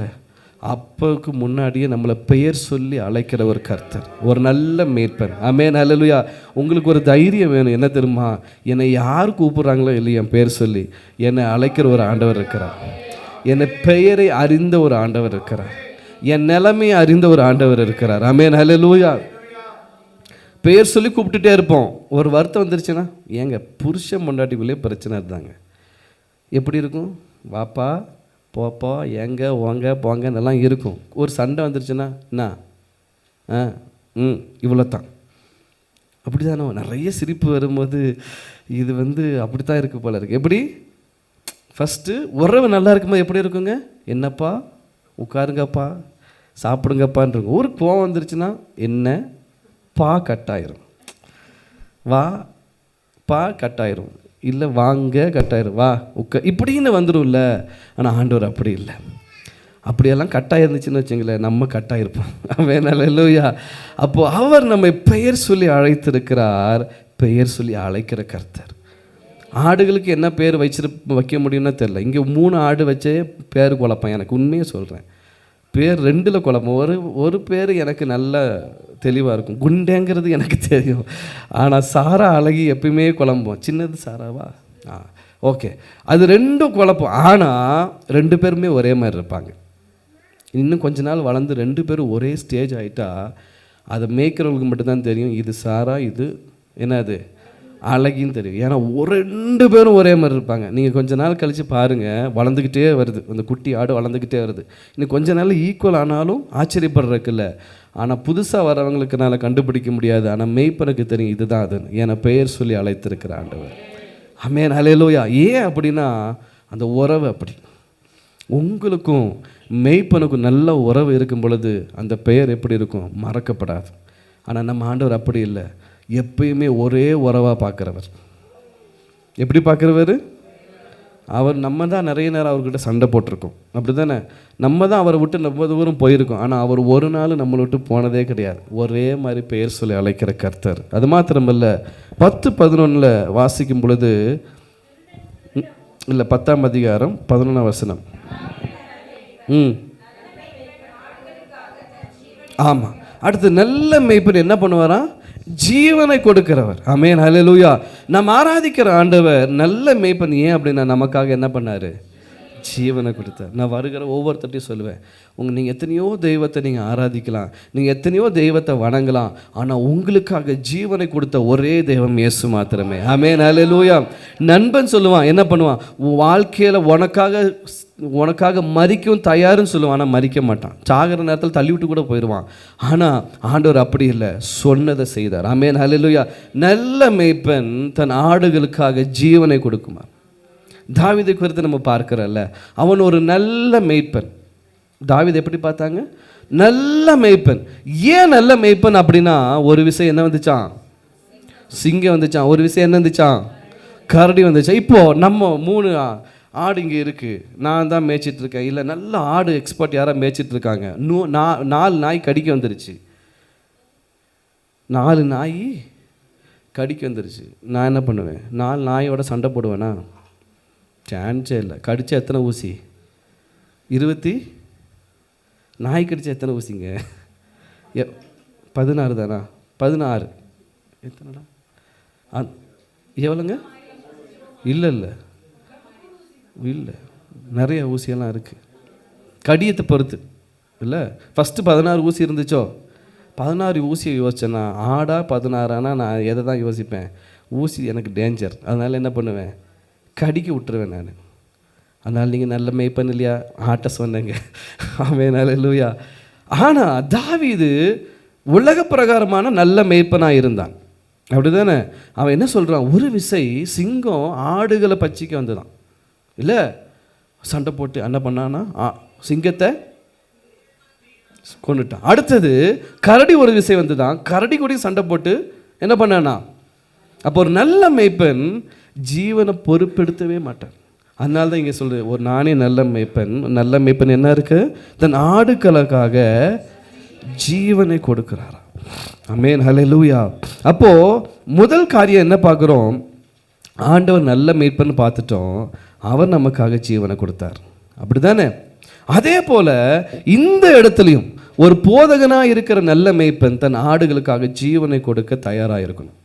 அப்போக்கு முன்னாடியே நம்மளை பெயர் சொல்லி அழைக்கிற ஒரு கர்த்தர், ஒரு நல்ல மேய்ப்பன். ஆமென், ஹல்லேலூயா. உங்களுக்கு ஒரு தைரியம் வேணும். என்ன தெரியுமா? என்னை யார் கூப்பிட்றாங்களோ இல்லையா என் பெயர் சொல்லி என்னை அழைக்கிற ஒரு ஆண்டவர் இருக்கிறார். என்னை பெயரை அறிந்த ஒரு ஆண்டவர் இருக்கிறார். என் நிலைமையை அறிந்த ஒரு ஆண்டவர் இருக்கிறார். ஆமென், ஹல்லேலூயா. பெயர் சொல்லி கூப்பிட்டுட்டே இருப்போம். ஒரு வருத்தம் வந்துருச்சுன்னா, ஏங்க புருஷன் பொண்டாட்டிக்குள்ளே பிரச்சனை இருந்தாங்க, எப்படி இருக்கும்? வாப்பா போப்பா, எங்க ஓங்க போங்கன்னெல்லாம் இருக்கும். ஒரு சண்டை வந்துருச்சுன்னா என்ன இவ்வளோ தான். அப்படி தானே நிறைய சிரிப்பு வரும்போது இது அப்படி தான் இருக்குது போல இருக்குது. எப்படி? ஃபஸ்ட்டு உறவு நல்லா இருக்கும்போது எப்படி இருக்குங்க? என்னப்பா உட்காருங்கப்பா சாப்பிடுங்கப்பான் இருக்கும். ஊருக்கு கோவம் வந்துருச்சுன்னா என்ன பா கட்டாயிரும், வா பா கட்டாயிரும், இல்லை வாங்க கட்டாயிரும், வா இப்படின்னு வந்துடும்ல. ஆனால் ஆண்டவர் அப்படி இல்லை. அப்படியெல்லாம் கட்டாயம் இருந்துச்சுன்னு வச்சுங்களேன், நம்ம கட்டாயிருப்போம். வேணால இல்லையா? அப்போது அவர் நம்மை பெயர் சொல்லி அழைத்திருக்கிறார். பெயர் சொல்லி அழைக்கிற கர்த்தர். ஆடுகளுக்கு என்ன பேர் வைக்க முடியும்னா தெரில. இங்கே 3 ஆடு வச்சே பேர் குழப்பம். எனக்கு உண்மையாக சொல்கிறேன், பேர் 2 குழப்பம். ஒரு பேர் எனக்கு நல்ல தெளிவாக இருக்கும், குண்டேங்கிறது எனக்கு தெரியும். ஆனால் சாரா அழகி எப்பயுமே குழம்பும். சின்னது சாராவா? ஓகே, அது 2 குழப்பம். ஆனால் 2 பேருமே ஒரே மாதிரி இருப்பாங்க. இன்னும் கொஞ்ச நாள் வளர்ந்து 2 பேரும் ஒரே ஸ்டேஜ் ஆகிட்டா அதை மேய்க்கிறவங்களுக்கு மட்டும்தான் தெரியும், இது சாரா, இது என்னது அழகின்னு தெரியும். ஏன்னா ஒரு 2 பேரும் ஒரே மாதிரி இருப்பாங்க. நீங்கள் கொஞ்ச நாள் கழித்து பாருங்கள், வளர்ந்துக்கிட்டே வருது. அந்த குட்டி ஆடு வளர்ந்துக்கிட்டே வருது. இன்னும் கொஞ்ச நாள் ஈக்குவல் ஆனாலும் ஆச்சரியப்படுறதுக்குல்ல. ஆனால் புதுசாக வரவங்களுக்குனால கண்டுபிடிக்க முடியாது. ஆனால் மெய்ப்பனுக்கு தெரியும் இதுதான் அதுன்னு. ஏன்னா பெயர் சொல்லி அழைத்திருக்கிற ஆண்டவர். ஆமென், ஹல்லேலூயா. ஏன் அப்படின்னா அந்த உறவு அப்படி. உங்களுக்கும் மெய்ப்பனுக்கும் நல்ல உறவு இருக்கும் பொழுது அந்த பெயர் எப்படி இருக்கும்? மறக்கப்படாது. ஆனால் நம்ம ஆண்டவர் அப்படி இல்லை. எப்பயுமே ஒரே உறவாக பார்க்குறவர். எப்படி பார்க்குறவர்? அவர் நம்ம தான் நிறைய நேரம் அவர்கிட்ட சண்டை போட்டிருக்கோம், அப்படி தானே? நம்ம தான் அவரை விட்டு ரொம்ப தூரம் போயிருக்கோம். ஆனால் அவர் ஒரு நாள் நம்மளை விட்டு போனதே கிடையாது. ஒரே மாதிரி பெயர் சொல்லி அழைக்கிற கர்த்தர். அது மாத்திரமல்ல, 10:11 வாசிக்கும் பொழுது, இல்லை 10ஆம் அதிகாரம் 11ஆம் வசனம். ஆமாம். அடுத்து நல்ல மேய்ப்பன் என்ன பண்ணுவாரா? ஜீவனை கொடுக்கிறவர். ஆமென், ஹல்லேலூயா. நம்ம ஆராதிக்கிற ஆண்டவர் நல்ல மேய்ப்பன். ஏன் அப்படின்னா நமக்காக என்ன பண்ணார்? ஜீவனை கொடுத்தார். நான் வருகிற ஒவ்வொருத்தட்டையும் சொல்லுவேன், நீங்கள் எத்தனையோ தெய்வத்தை நீங்கள் ஆராதிக்கலாம், நீங்கள் எத்தனையோ தெய்வத்தை வணங்கலாம், ஆனால் உங்களுக்காக ஜீவனை கொடுத்த ஒரே தெய்வம் இயேசு மாத்திரமே. ஆமென், ஹல்லேலூயா. நண்பன் சொல்லுவான், என்ன பண்ணுவான்? வாழ்க்கையில் உனக்காக மறிக்கவும் தயாருன்னு சொல்லுவான், ஆனால் மறிக்க மாட்டான். சாகிற நேரத்தில் தள்ளி விட்டு கூட போயிடுவான். ஆனால் ஆண்டவர் அப்படி இல்லை, சொன்னதை செய்தார். ஆமென், ஹல்லேலூயா. நல்ல மேய்ப்பன் தன் ஆடுகளுக்காக ஜீவனை கொடுக்குமார். தாவீதை குறித்து நம்ம பார்க்கிறல்ல, அவன் ஒரு நல்ல மேய்ப்பன். தாவீது எப்படி பார்த்தாங்க? நல்ல மேய்ப்பன். ஏன் நல்ல மேய்ப்பன் அப்படின்னா, ஒரு விஷயம் என்ன வந்துச்சான்? சிங்கம் வந்துச்சான். ஒரு விஷயம் என்ன வந்துச்சான்? கரடி வந்துச்சான். இப்போது நம்ம 3 ஆடு இங்கே இருக்குது, நான் தான் மேய்ச்சிட்ருக்கேன். இல்லை, நல்ல ஆடு எக்ஸ்பர்ட் யாராக மேய்ச்சிட்ருக்காங்க. 4 நாய் கடிக்க வந்துருச்சு. 4 நாய் கடிக்க வந்துருச்சு. நான் என்ன பண்ணுவேன்? 4 நாயோட சண்டை போடுவேனா? சான்ஸே இல்லை. கடிச்சா எத்தனை ஊசி? 20. நாய் கடிச்சா எத்தனை ஊசிங்க? 16 தானா? 16 எத்தனைடா? எவ்வளோங்க? இல்லை இல்லை, நிறைய ஊசியெல்லாம் இருக்குது கடியத்தை பொறுத்து. இல்லை, ஃபஸ்ட்டு 16 ஊசி இருந்துச்சோ? 16 ஊசியை யோசிச்சேன்னா ஆடா 16 ஆனால் நான் எதை தான் யோசிப்பேன்? ஊசி எனக்கு டேஞ்சர். அதனால் என்ன பண்ணுவேன்? கடிக்க விட்டுருவேன் நான். அதனால் நீங்கள் நல்ல மேய்ப்பன் இல்லையா? ஆட்ட சொன்னேங்க. ஆமென், ஹல்லேலூயா. ஆனால் தாவீது உலக பிரகாரமான நல்ல மேய்ப்பனாக இருந்தான், அப்படி தானே? அவன் என்ன சொல்கிறான்? ஒரு விசை சிங்கம் ஆடுகளை பச்சிக்க வந்துதான். இல்லை, சண்டை போட்டு என்ன பண்ணான்னா சிங்கத்தை கொண்டுட்டான். அடுத்தது கரடி ஒரு விசை வந்து தான் கரடி கூட சண்டை போட்டு என்ன பண்ணானா? அப்போ ஒரு நல்ல மேய்ப்பன் ஜீவனை பொறுப்பெடுத்தவே மாட்டான். அதனால தான் இங்கே சொல்கிறேன், ஒரு நானே நல்ல மேய்ப்பன். நல்ல மேய்ப்பன் என்ன இருக்கு? தன் ஆடுகளுக்காக ஜீவனை கொடுக்கிறாரா. ஆமென், ஹல்லேலூயா. அப்போது முதல் காரியம் என்ன பார்க்குறோம்? ஆண்டவர் நல்ல மேய்ப்பன் பார்த்துட்டோம், அவர் நமக்காக ஜீவனை கொடுத்தார், அப்படி தானே? அதே போல் இந்த இடத்துலையும் ஒரு போதகனாக இருக்கிற நல்ல மேய்ப்பன் தன் ஆடுகளுக்காக ஜீவனை கொடுக்க தயாராக இருக்கணும்.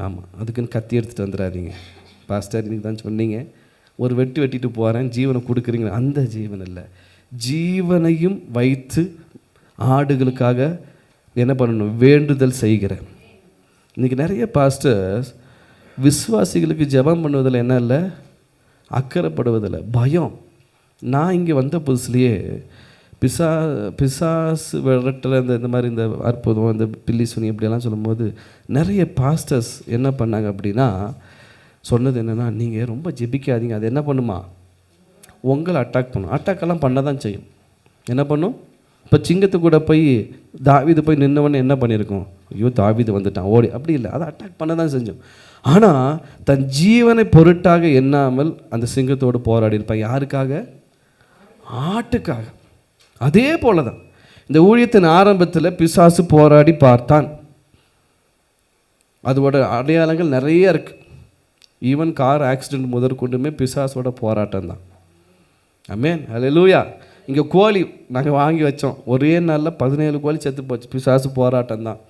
ஆமாம், அதுக்குன்னு கத்தி எடுத்துகிட்டு வந்துடாதீங்க. பாஸ்டர் இன்னைக்கு தான் சொன்னீங்க, ஒரு வெட்டிட்டு போகிறேன் ஜீவனை கொடுக்குறீங்க. அந்த ஜீவன் இல்லை, ஜீவனையும் வைத்து ஆடுகளுக்காக என்ன பண்ணணும்? வேண்டுதல் செய்கிறேன். இன்றைக்கி நிறைய பாஸ்டர்ஸ் விசுவாசிகளுக்கு ஜெபம் பண்ணுவதில் என்ன இல்லை? அக்கறைப்படுவதில்லை, பயம். நான் இங்கே வந்த புதுசுலேயே பிசாசு விரட்டுற இந்த மாதிரி இந்த அற்புதம், இந்த பில்லி சுனி இப்படியெல்லாம் சொல்லும்போது நிறைய பாஸ்டர்ஸ் என்ன பண்ணாங்க அப்படின்னா, சொன்னது என்னென்னா, நீங்கள் ரொம்ப ஜெபிக்காதீங்க, அது என்ன பண்ணுமா? உங்களை அட்டாக் பண்ணும். அட்டாக்கெல்லாம் பண்ண தான் செய்யும். என்ன பண்ணும்? இப்போ சிங்கத்து கூட போய் தாவீது போய் நின்னவொன்னே என்ன பண்ணியிருக்கோம்? ஐயோ தாவீது வந்துட்டான் ஓடி, அப்படி இல்லை, அதை அட்டாக் பண்ண தான் செஞ்சோம். ஆனால் தன் ஜீவனை பொருட்டாக எண்ணாமல் அந்த சிங்கத்தோடு போராடி இருப்பான். யாருக்காக? ஆட்டுக்காக. அதே போல தான் இந்த ஊழியத்தின் ஆரம்பத்தில் பிசாசு போராடி பார்த்தான். அதோட அடையாளங்கள் நிறைய இருக்குது. ஈவன் கார் ஆக்சிடெண்ட் முதற்கொண்டுமே பிசாசோட போராட்டம் தான். ஆமென், ஹல்லேலூயா. இங்கே கோழி நாங்கள் வாங்கி வச்சோம், ஒரே நாளில் 17 கோழி செத்து போச்சு. பிசாசு போராட்டம் தான்.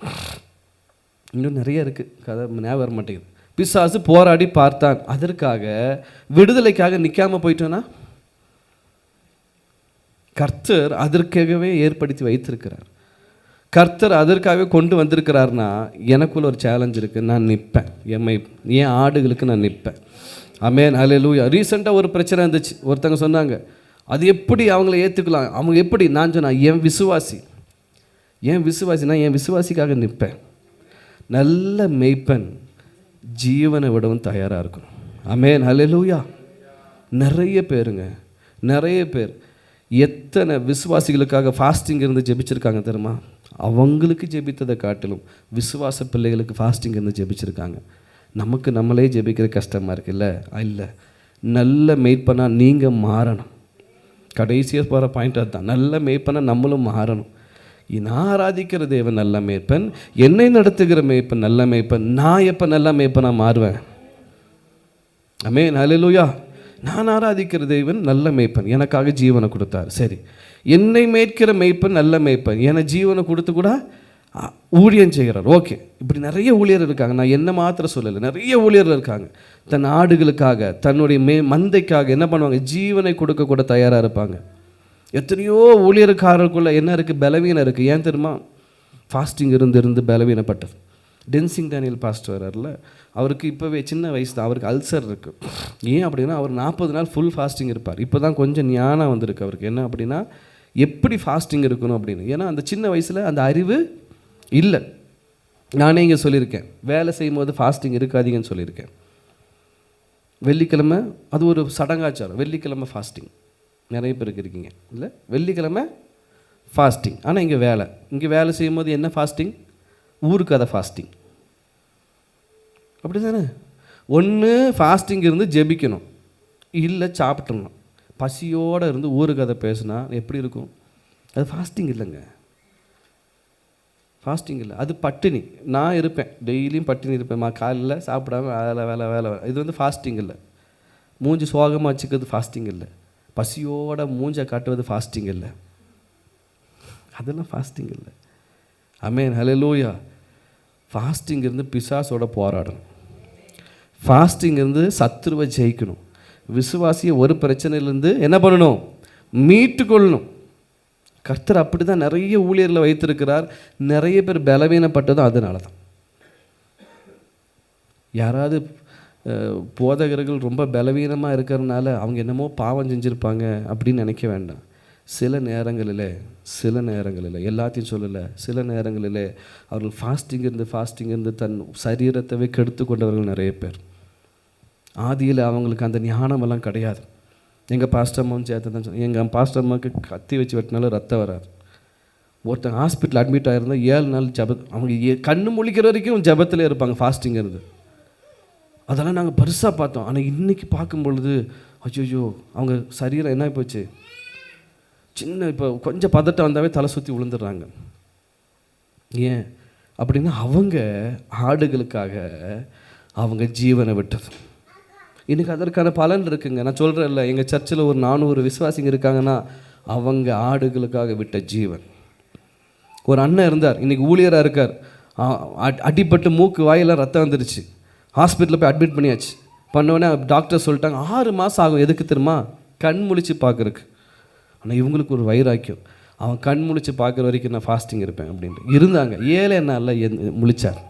இன்னும் நிறைய இருக்குது, கதை ஞாபகம் வர மாட்டேங்குது. பிசாசு போராடி பார்த்தான். அதற்காக விடுதலைக்காக நிற்காமல் போயிட்டோன்னா, கர்த்தர் அதற்காகவே ஏற்படுத்தி வைத்திருக்கிறார். கர்த்தர் அதற்காகவே கொண்டு வந்திருக்கிறாருன்னா எனக்குள்ள ஒரு சேலஞ்ச் இருக்குது. நான் நிற்பேன், என் ஆடுகளுக்கு நான் நிற்பேன். ஆமென், ஹல்லேலூயா. ரீசெண்டாக ஒரு பிரச்சனை இருந்துச்சு. ஒருத்தங்க சொன்னாங்க, அது எப்படி அவங்கள ஏற்றுக்கலாம், அவங்க எப்படி? நான் சொன்னேன், என் விசுவாசி நான் என் விசுவாசிக்காக நிற்பேன். நல்ல மேய்ப்பன் ஜீவனை விடவும் தயாராக இருக்கணும். ஆமென், ஹல்லேலூயா. நிறைய பேர் எத்தனை விசுவாசிகளுக்காக ஃபாஸ்டிங் இருந்து ஜெபிச்சிருக்காங்க தெரியுமா? அவங்களுக்கு ஜெபித்ததை காட்டிலும் விசுவாச பிள்ளைகளுக்கு ஃபாஸ்டிங் இருந்து ஜெபிச்சிருக்காங்க. நமக்கு நம்மளே ஜெபிக்கிற கஷ்டமாக இருக்குல்ல? இல்லை, நல்ல மேய்ப்பனா நீங்கள் மாறணும். கடைசியாக போகிற பாயிண்ட் அதுதான். நல்ல மேய்ப்பனா நம்மளும் மாறணும். நான் ஆராதிக்கிற தேவன் நல்ல மேய்ப்பன், என்னை நடத்துகிற மேய்ப்பன் நல்ல மேய்ப்பன். நான் எப்போ நல்ல மேய்ப்பனா மாறுவேன்? ஆமென், ஹல்லேலூயா. நான் ஆராதிக்கிற தேவன் நல்ல மேய்ப்பன், எனக்காக ஜீவனை கொடுத்தார். சரி, என்னை மேய்க்கிற மேய்ப்பன் நல்ல மேய்ப்பன், என ஜீவனை கொடுத்து கூட ஊழியம் செய்கிறார். ஓகே, இப்படி நிறைய ஊழியர் இருக்காங்க. நான் என்ன மாத்திரம் சொல்லலை, நிறைய ஊழியர்கள் இருக்காங்க. தன் ஆடுகளுக்காக, தன்னுடைய மந்தைக்காக என்ன பண்ணுவாங்க? ஜீவனை கொடுக்க கூட தயாராக இருப்பாங்க. எத்தனையோ ஊழியர்காரருக்குள்ள என்ன இருக்குது? பலவீனம் இருக்குது. ஏன் தெரியுமா? ஃபாஸ்டிங் இருந்து பலவீனப்பட்டது. டென்சிங் டேனியல் பாஸ்டர் வரார்ல, அவருக்கு இப்போவே சின்ன வயசு தான், அவருக்கு அல்சர் இருக்குது. ஏன் அப்படின்னா அவர் 40 நாள் ஃபுல் ஃபாஸ்டிங் இருப்பார். இப்போ தான் கொஞ்சம் ஞானம் வந்திருக்கு அவருக்கு. என்ன அப்படின்னா எப்படி ஃபாஸ்டிங் இருக்கணும் அப்படின்னு. ஏன்னா அந்த சின்ன வயசில் அந்த அறிவு இல்லை. நானே இங்கே சொல்லியிருக்கேன், வேலை செய்யும் போது ஃபாஸ்டிங் இருக்காதீங்கன்னு சொல்லியிருக்கேன். வெள்ளிக்கிழமை அது ஒரு சடங்காச்சாரம். வெள்ளிக்கிழமை ஃபாஸ்டிங் நிறைய பேருக்கு இருக்கீங்க இல்லை? வெள்ளிக்கிழமை ஃபாஸ்டிங். ஆனால் இங்கே வேலை செய்யும் போது என்ன ஃபாஸ்டிங்? ஊருக்கு அதை ஃபாஸ்டிங். அப்படி தானே? ஒன்று ஃபாஸ்டிங் இருந்து ஜெபிக்கணும், இல்லை சாப்பிட்டணும். பசியோடு இருந்து ஊருக்கு அதை பேசுனா எப்படி இருக்கும்? அது ஃபாஸ்டிங் இல்லைங்க, ஃபாஸ்டிங் இல்லை, அது பட்டினி. நான் இருப்பேன், டெய்லியும் பட்டினி இருப்பேன், காலையில் சாப்பிடாம வேலை. இது வந்து ஃபாஸ்டிங் இல்லை. மூஞ்சி சோகமாக வச்சுக்கிறது ஃபாஸ்டிங் இல்லை. பசியோட மூஞ்சை காட்டுவது ஃபாஸ்டிங் இல்லை. அதெல்லாம் ஃபாஸ்டிங் இல்லை. ஆமென், ஹல்லேலூயா. ஃபாஸ்டிங் இருந்து பிசாசோட போராடணும். ஃபாஸ்டிங் இருந்து சத்துருவை ஜெயிக்கணும். விசுவாசியை ஒரு பிரச்சனையிலேருந்து என்ன பண்ணணும்? மீட்டு கொள்ளணும். கர்த்தர் அப்படி தான் நிறைய ஊழியர்களை வைத்திருக்கிறார். நிறைய பேர் பலவீனப்பட்டதும் அதனால தான். யாராவது போதகர்கள் ரொம்ப பலவீனமாக இருக்கிறதுனால அவங்க என்னமோ பாவம் செஞ்சுருப்பாங்க அப்படின்னு நினைக்க வேண்டாம். சில நேரங்களில் எல்லாத்தையும் சொல்லலை, சில நேரங்களில் அவர்கள் ஃபாஸ்டிங் இருந்து தன் சரீரத்தவே கெடுத்து கொண்டவர்கள் நிறைய பேர். ஆதியில் அவங்களுக்கு அந்த ஞானமெல்லாம் கிடையாது. எங்கள் பாஸ்டர்மாவும் சேர்த்து தான் சொன்னேன். எங்கள் பாஸ்டர்மாவுக்கு கத்தி வச்சு வெட்டினாலும் ரத்தம் வராது. ஒருத்தங்க ஹாஸ்பிட்டல் அட்மிட் ஆகிருந்தால் 7 நாள் அவங்க கண்ணு முழிக்கிற வரைக்கும் ஜபத்தில் இருப்பாங்க, ஃபாஸ்டிங் இருந்து. அதெல்லாம் நாங்கள் பெருசாக பார்த்தோம். ஆனால் இன்றைக்கி பார்க்கும் பொழுது ஐயோ அவங்க சரீரம் என்ன போச்சு, இப்போ கொஞ்சம் பதட்டம் வந்தாவே தலை சுற்றி விழுந்துடுறாங்க. ஏன் அப்படின்னா அவங்க ஆடுகளுக்காக அவங்க ஜீவனை விட்டது. இன்றைக்கி அதற்கான பலன் இருக்குங்க. நான் சொல்கிறேன் இல்லை, எங்கள் சர்ச்சில் ஒரு 400 விசுவாசிங்க இருக்காங்கன்னா அவங்க ஆடுகளுக்காக விட்ட ஜீவன். ஒரு அண்ணன் இருந்தார், இன்றைக்கி ஊழியராக இருக்கார். அடிப்பட்டு மூக்கு வாயெல்லாம் ரத்தம் வந்துருச்சு. ஹாஸ்பிட்டலில் போய் அட்மிட் பண்ணியாச்சு. பண்ணோடனே டாக்டர் சொல்லிட்டாங்க 6 மாதம் ஆகும். எதுக்கு தெரியுமா? கண் முழிச்சு பார்க்குறக்கு. ஆனால் இவங்களுக்கு ஒரு வைராக்கியம், அவன் கண் முழிச்சு பார்க்குற வரைக்கும் நான் ஃபாஸ்டிங் இருப்பேன் அப்படின்ட்டு இருந்தாங்க. 7 நாளில் முழிச்சார்.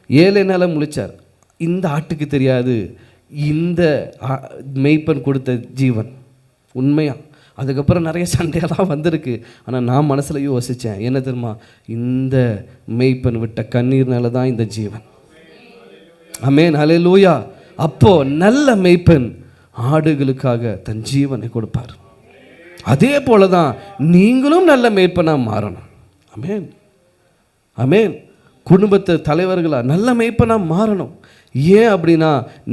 7 நாளில் முழிச்சார். இந்த ஆட்டுக்கு தெரியாது இந்த மெய்ப்பன் கொடுத்த ஜீவன் உண்மையாக. அதுக்கப்புறம் நிறைய சண்டையெல்லாம் வந்திருக்கு. ஆனால் நான் மனசில் யோசித்தேன், என்ன தெரியுமா? இந்த மெய்ப்பன் விட்ட கண்ணீர்னால தான் இந்த ஜீவன். ஆமென், ஹல்லேலூயா. அப்போது நல்ல மெய்ப்பன் ஆடுகளுக்காக தன் ஜீவனை கொடுப்பார். அதே போல தான் நீங்களும் நல்ல மேய்ப்பனாக மாறணும். ஆமென், ஆமென். குடும்பத்தை தலைவர்களாக நல்ல மேய்ப்பனாக மாறணும். ஏன் அப்படின்னா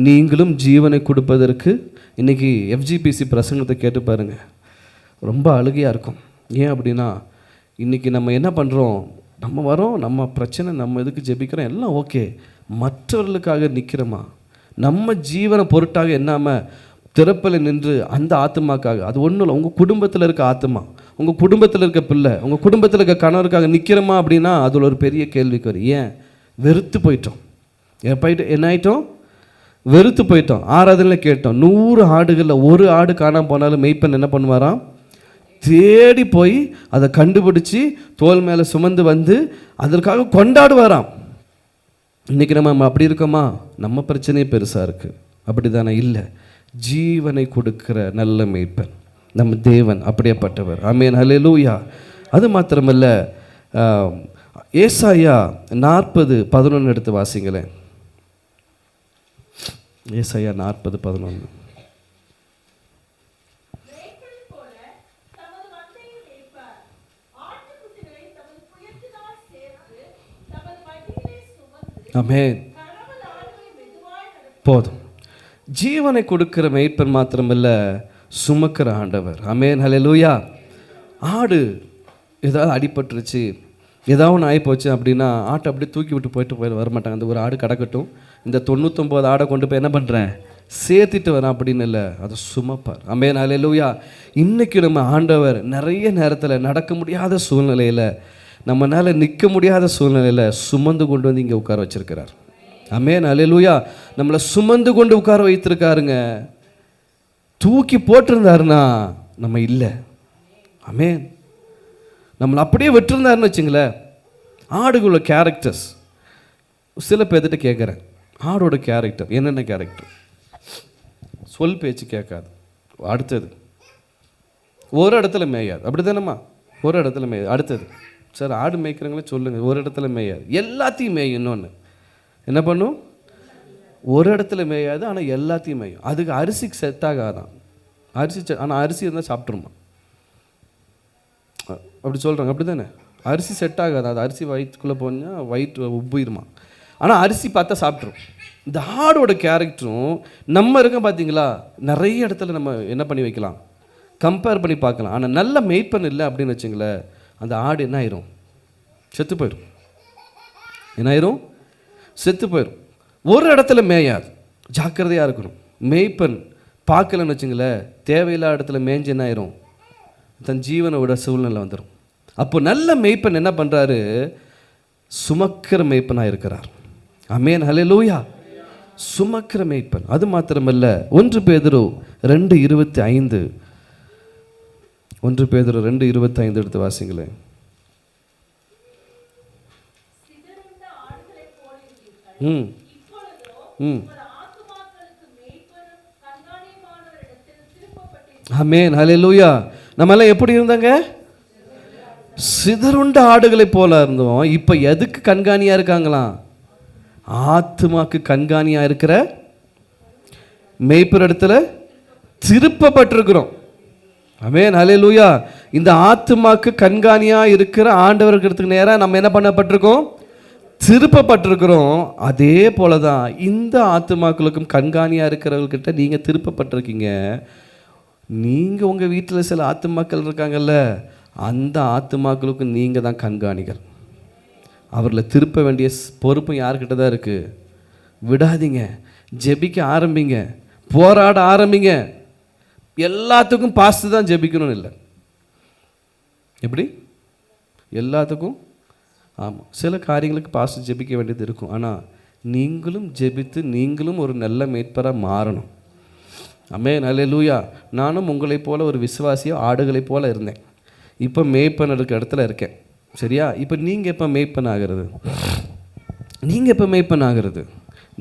நீங்களும் ஜீவனை கொடுப்பதற்கு. இன்றைக்கி FGPC பிரசங்கத்தை கேட்டு பாருங்க, ரொம்ப அழுகையாக இருக்கும். ஏன் அப்படின்னா இன்றைக்கி நம்ம என்ன பண்ணுறோம்? நம்ம வரோம், நம்ம பிரச்சனை, நம்ம எதுக்கு ஜெபிக்கிறோம், எல்லாம் ஓகே. மற்றவர்களுக்காக நிற்கிறோமா? நம்ம ஜீவனை பொருட்டாக என்னாமல் திறப்பில் நின்று அந்த ஆத்மாக்காக. அது ஒன்றும் இல்லை, உங்கள் குடும்பத்தில் இருக்க ஆத்மா, உங்கள் குடும்பத்தில் இருக்க பிள்ளை, உங்கள் குடும்பத்தில் இருக்க கணவருக்காக நிற்கிறோமா அப்படின்னா அதில் ஒரு பெரிய கேள்விக்கு வரும். ஏன்? வெறுத்து போயிட்டோம். என்ன ஆகிட்டோம்? வெறுத்து போயிட்டோம். ஆராதனையில் கேட்டோம், 100 ஆடுகளில் ஒரு ஆடு காணாமல் போனாலும் மெய்ப்பன் என்ன பண்ணுவாராம்? தேடி போய் அதை கண்டுபிடிச்சி தோல் மேலே சுமந்து வந்து அதற்காக கொண்டாடுவாராம். இன்றைக்கி நம்ம அப்படி இருக்கோமா? நம்ம பிரச்சனையே பெருசாக இருக்குது. அப்படி தானே? இல்லை. ஜீவனை கொடுக்கிற நல்ல மேய்ப்பன் நம்ம தேவன் அப்படியேப்பட்டவர். ஆமென், ஹல்லேலூயா. அது மாத்திரமல்ல, ஏசாயா 40:11 எடுத்து வாசிங்களேன். ஏசாயா 40:11. ஆமென். போதும். ஜீவனை கொடுக்கிற மேய்ப்பன் மாத்திரமில்ல, சுமக்கிற ஆண்டவர். ஆமென், ஹல்லேலூயா. ஆடு ஏதாவது அடிபட்டுருச்சு, ஏதாவது ஒன்று ஆகிப்போச்சு அப்படின்னா ஆட்டை அப்படியே தூக்கி விட்டு போயிட்டு வரமாட்டாங்க. அந்த ஒரு ஆடு கிடக்கட்டும், இந்த 99 ஆடை கொண்டு போய் என்ன பண்ணுறேன், சேர்த்திட்டு வரேன் அப்படின்னு இல்லை, அதை சுமப்பார். ஆமென், ஹல்லேலூயா. இன்றைக்கி நம்ம ஆண்டவர் நிறைய நேரத்தில் நடக்க முடியாத சூழ்நிலையில், நம்மளால் நிற்க முடியாத சூழ்நிலையில் சுமந்து கொண்டு வந்து இங்கே உட்கார வச்சிருக்கிறார். ஆமென், ஹல்லேலூயா. நம்மளை சுமந்து கொண்டு உட்கார வைத்திருக்காருங்க. தூக்கி போட்டிருந்தாருன்னா நம்ம இல்லை. ஆமென். நம்மளை அப்படியே விட்டுருந்தாருன்னு வச்சுங்களேன். ஆடுகளோட கேரக்டர்ஸ் சில பேர்த்திட்ட கேட்குறேன். ஆடோட கேரக்டர் என்னென்ன கேரக்டர்? சொல் பேச்சு கேட்காது. அடுத்தது, ஒரு இடத்துல மேயாது. அப்படி தானேம்மா? ஒரு இடத்துல மேயாது. அடுத்தது, சார் ஆடு மேய்க்கிறவங்களே சொல்லுங்கள். ஒரு இடத்துல மேயாது, எல்லாத்தையும் மேயும். இன்னொன்று என்ன பண்ணும்? ஒரு இடத்துல மேயாது, ஆனால் எல்லாத்தையும் மேயும். அதுக்கு அரிசிக்கு செட் ஆகாதான். ஆனால் அரிசி இருந்தால் சாப்பிட்ருமா? அப்படி சொல்கிறாங்க. அப்படி தானே? அரிசி செட் ஆகாது. அது அரிசி வயிற்றுக்குள்ளே போனால் வயிற்று உப்பிடுமா. ஆனால் அரிசி பார்த்தா சாப்பிட்ரும். இந்த ஆடோட கேரக்டரும் நம்ம இருக்க பார்த்தீங்களா, நிறைய இடத்துல நம்ம என்ன பண்ணி வைக்கலாம், கம்பேர் பண்ணி பார்க்கலாம். ஆனால் நல்ல மேய்ப்பன் இல்லை அப்படின்னு வச்சுங்களேன், அந்த ஆடு என்ன ஆயிரும்? செத்து போயிடும். என்ன ஆயிரும்? செத்து போயிடும். ஒரு இடத்துல மேயாது. ஜாக்கிரதையாக இருக்கணும். மேய்ப்பன் பார்க்கலன்னு வச்சுங்களேன், தேவையில்லாத இடத்துல மேய்ஞ்சு என்ன ஆயிரும், தன் ஜீவனை விட சூழ்நிலை வந்துடும். அப்போ நல்ல மேய்ப்பன் என்ன பண்ணுறாரு? சுமக்கிற மேய்ப்பனாக இருக்கிறார். ஆமென், ஹல்லேலூயா. சுமக்கிற மேய்ப்பன். அது மாத்திரமல்ல, 1 பேதுரு 2:25 1 பேதுரு 2:25 எடுத்து வாசிங்களேன். ஆமென், ஹல்லேலூயா. நம்மெல்லாம் எப்படி இருந்தாங்க? சிதறுண்ட ஆடுகளை போல இருந்தோம். இப்போ எதுக்கு கண்காணியாக இருக்காங்களாம்? ஆத்துமாக்கு கண்காணியாக இருக்கிற மேய்ப்பர் இடத்துல திருப்பப்பட்டிருக்கிறோம். ஆமென், ஹல்லேலூயா. இந்த ஆத்துமாக்கு கண்காணியாக இருக்கிற ஆண்டவருக்கு நேராக நம்ம என்ன பண்ணப்பட்டிருக்கோம்? திருப்பப்பட்டிருக்கிறோம். அதே போல தான் இந்த ஆத்துமாக்களுக்கும் கண்காணியாக இருக்கிறவர்கிட்ட நீங்கள் திருப்பப்பட்டிருக்கீங்க. நீங்கள் உங்கள் வீட்டில் சில ஆத்துமாக்கள் இருக்காங்கல்ல, அந்த ஆத்துமாக்களுக்கும் நீங்கள் தான் கண்காணிகள். அவர்களை திருப்ப வேண்டிய பொறுப்பும் யார்கிட்ட தான் இருக்குது. விடாதீங்க. ஜெபிக்க ஆரம்பிங்க, போராட ஆரம்பிங்க. எல்லாத்துக்கும் பாஸ்து தான் ஜெபிக்கணும்னு இல்லை. எப்படி? எல்லாத்துக்கும் ஆமாம், சில காரியங்களுக்கு பாஸ்து ஜெபிக்க வேண்டியது இருக்கும். ஆனால் நீங்களும் ஜெபித்து நீங்களும் ஒரு நல்ல மேய்ப்பராக மாறணும். ஆமென், ஹல்லேலூயா. நானும் உங்களைப் போல ஒரு விசுவாசியோ ஆடுகளைப் போல இருந்தேன். இப்போ மேய்ப்பன் இருக்க இடத்துல இருக்கேன். சரியா? இப்போ நீங்கள் எப்போ மேய்ப்பன் ஆகிறது? நீங்கள் எப்போ மேய்ப்பன் ஆகிறது?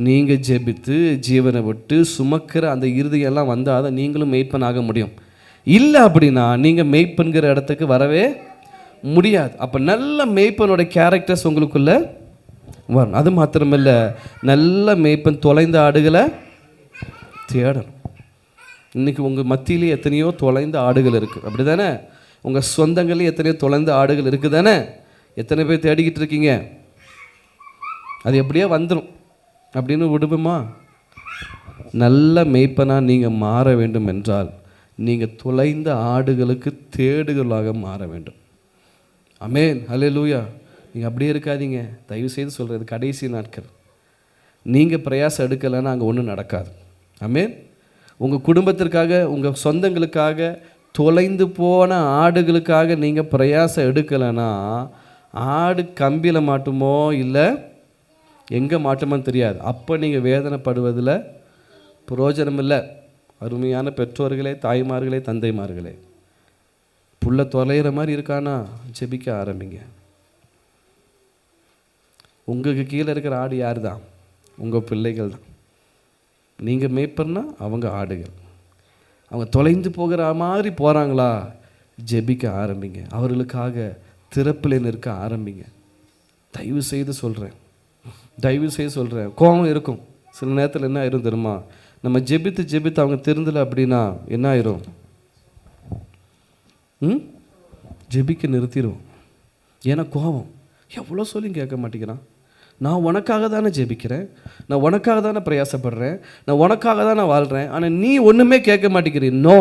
நீங்கள் ஜெபித்து ஜீவனை விட்டு சுமக்கிற அந்த இறுதியெல்லாம் வந்தால் தான் நீங்களும் மேய்ப்பன் ஆக முடியும். இல்லை அப்படின்னா நீங்கள் மேய்ப்பன்கிற இடத்துக்கு வரவே முடியாது. அப்போ நல்ல மேய்ப்பனோட கேரக்டர்ஸ் உங்களுக்குள்ளே வரணும். அது மாத்திரமில்லை, நல்ல மேய்ப்பன் தொலைந்த ஆடுகளை தேடணும். இன்றைக்கி உங்கள் மத்தியிலே எத்தனையோ தொலைந்த ஆடுகள் இருக்குது. அப்படி தானே? உங்கள் சொந்தங்கள்லேயும் எத்தனையோ தொலைந்த ஆடுகள் இருக்குது தானே? எத்தனை பேர் தேடிக்கிட்டு இருக்கீங்க? அது எப்படியோ வந்துடும் அப்படின்னு விடுவோமா? நல்ல மேய்ப்பனாக நீங்கள் மாற வேண்டும் என்றால் நீங்கள் தொலைந்த ஆடுகளுக்கு தேடுகளாக மாற வேண்டும். ஆமென், ஹல்லேலூயா. நீங்கள் அப்படியே இருக்காதீங்க. தயவு செய்து சொல்கிறது, கடைசி நாட்கள். நீங்கள் பிரயாசம் எடுக்கலைன்னா அங்கே ஒன்றும் நடக்காது. ஆமென். உங்கள் குடும்பத்திற்காக, உங்கள் சொந்தங்களுக்காக, தொலைந்து போன ஆடுகளுக்காக நீங்கள் பிரயாசம் எடுக்கலைன்னா ஆடு கம்பியில் மாட்டுமோ இல்லை எங்கே மாட்டுமோன்னு தெரியாது. அப்போ நீங்கள் வேதனைப்படுவதில் பிரயோஜனம் இல்லை. அருமையான பெற்றோர்களே, தாய்மார்களே, தந்தைமார்களே, புள்ள தொலைகிற மாதிரி இருக்கானா, ஜெபிக்க ஆரம்பிங்க. உங்களுக்கு கீழே இருக்கிற ஆடு யார் தான்? உங்கள் பிள்ளைகள் தான். நீங்கள் மேய்ப்பர்னா அவங்க ஆடுகள். அவங்க தொலைந்து போகிற மாதிரி போகிறாங்களா, ஜெபிக்க ஆரம்பிங்க. அவர்களுக்காக திறப்பில் நிற்க ஆரம்பிங்க. தயவு செய்து சொல்கிறேன், கோபம் இருக்கும் சில நேரத்தில். என்ன ஆயிரும் தெரியுமா? நம்ம ஜெபித்து அவங்க திருந்தலை அப்படின்னா என்ன ஆயிரும்? ஜெபிக்க நிறுத்திடுவோம். ஏன்னா கோபம். எவ்வளோ சொல்லியும் கேட்க மாட்டேங்கிறான். நான் உனக்காக தானே ஜெபிக்கிறேன், நான் உனக்காக தானே பிரயாசப்படுறேன், நான் உனக்காக தான் நான் வாழ்கிறேன், ஆனால் நீ ஒன்றுமே கேட்க மாட்டேங்கிறீ. நோ,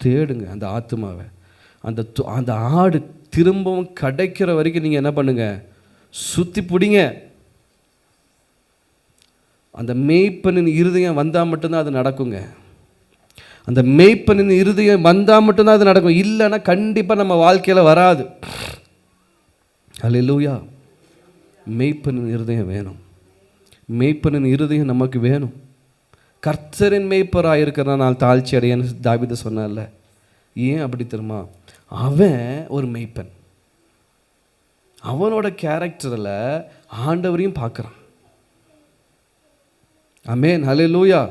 தேடுங்க அந்த ஆத்மாவை. அந்த ஆடு திரும்பவும் கிடைக்கிற வரைக்கும் நீங்கள் என்ன பண்ணுங்க, சுற்றி பிடிங்க. அந்த மேய்ப்பனின் இருதயம் வந்தால் மட்டும்தான் அது நடக்குங்க. அந்த மேய்ப்பனின் இருதயம் வந்தால் மட்டும்தான் அது நடக்கும். இல்லைன்னா கண்டிப்பாக நம்ம வாழ்க்கையில் வராது. அல்லேலூயா. மேய்ப்பனின் இருதயம் வேணும். மேய்ப்பனின் இருதயம் நமக்கு வேணும். கர்த்தரின் மேய்ப்பராக இருக்கிறனால தாழ்ச்சி அடையன்னு தாவீது சொன்னார்ல. ஏன் அப்படி தெரியுமா? அவன் ஒரு மேய்ப்பன். அவனோட கேரக்டரில் ஆண்டவரையும் பார்க்குறான். ஆமென், ஹல்லேலூயா.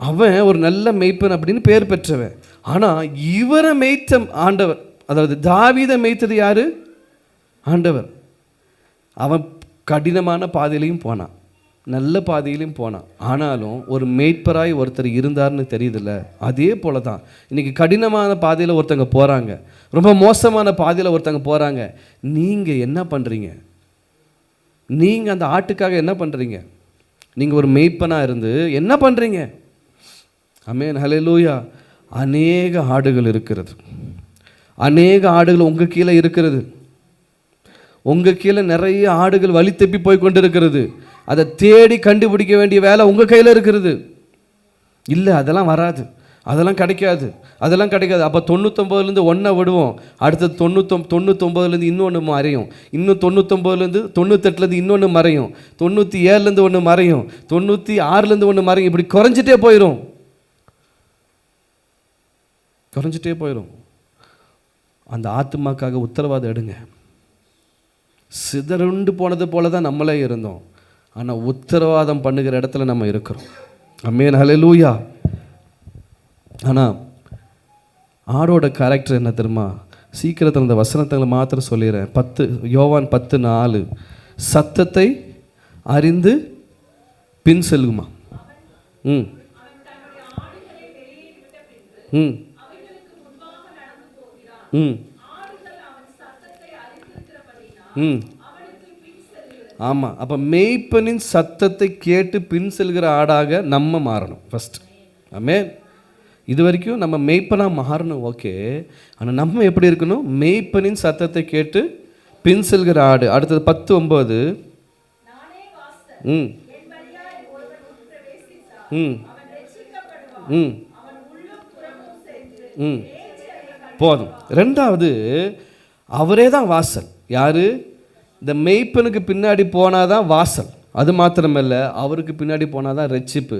அவன் ஒரு நல்ல மேய்ப்பன் அப்படின்னு பேர் பெற்றவன். ஆனால் இவரை மேய்த்த ஆண்டவர், அதாவது தாவீதை மேய்த்தது யாரு? ஆண்டவர். அவன் கடினமான பாதையிலையும் போனான், நல்ல பாதையிலையும் போனான். ஆனாலும் ஒரு மேய்ப்பராய் ஒருத்தர் இருந்தார்னு தெரியுதுல்ல. அதே போல தான் இன்றைக்கி கடினமான பாதையில் ஒருத்தங்க போகிறாங்க, ரொம்ப மோசமான பாதையில் ஒருத்தங்க போகிறாங்க. நீங்கள் என்ன பண்ணுறீங்க? நீங்கள் அந்த ஆட்டுக்காக என்ன பண்ணுறீங்க? நீங்கள் ஒரு மேய்ப்பனாக இருந்து என்ன பண்ணுறீங்க? ஆமென், ஹல்லேலூயா. அநேக ஆடுகள் இருக்கிறது. அநேக ஆடுகள் உங்கள் கீழே இருக்கிறது. உங்கள் கீழே நிறைய ஆடுகள் வழி தப்பி போய் கொண்டு இருக்கிறது. அதை தேடி கண்டுபிடிக்க வேண்டிய வேலை உங்கள் கையில் இருக்கிறது. இல்லை, அதெல்லாம் வராது, அதெல்லாம் கிடைக்காது. அப்போ 99லேருந்து 1 விடுவோம், அடுத்தது 99லேருந்து இன்னொன்று மறையும், இன்னும் 99லேருந்து 98லேருந்து இன்னொன்று மறையும், 97லேருந்து 1 மறையும், 96லேருந்து 1 மறையும். இப்படி குறைஞ்சிட்டே போயிடும். அந்த ஆத்துமாக்காக உத்தரவாதம் எடுங்க. சிதறுண்டு போனது போல தான் நம்மளே இருந்தோம், ஆனால் உத்தரவாதம் பண்ணுகிற இடத்துல நம்ம இருக்கிறோம். ஆமென், ஹல்லேலூயா. ஆனால் ஆடோட கேரக்டர் என்ன தெரியுமா? சீக்கிரத்தில் அந்த வசனத்தை மாத்திரம் சொல்லிடுறேன். யோவான் 10:4, சத்தத்தை அறிந்து பின் செல்லுமா. ம் ம் ம் ம் ஆமாம். அப்போ மேய்ப்பனின் சத்தத்தை கேட்டு பின் செல்கிற ஆடாக நம்ம மாறணும் ஃபஸ்ட். ஆமென். இது வரைக்கும் நம்ம மேய்ப்பனாக மாறணும், ஓகே. ஆனால் நம்ம எப்படி இருக்கணும்? மேய்ப்பனின் சத்தத்தை கேட்டு பின் செல்கிற ஆடு. அடுத்தது 10:9. ம் ம் ம் ம் போதும். ரெண்டாவது, அவரே தான் வாசல். யார்? இந்த மேய்ப்பனுக்கு பின்னாடி போனால் தான் வாசல். அது மாத்திரமல்ல, அவருக்கு பின்னாடி போனால் தான் ரட்சிப்பு.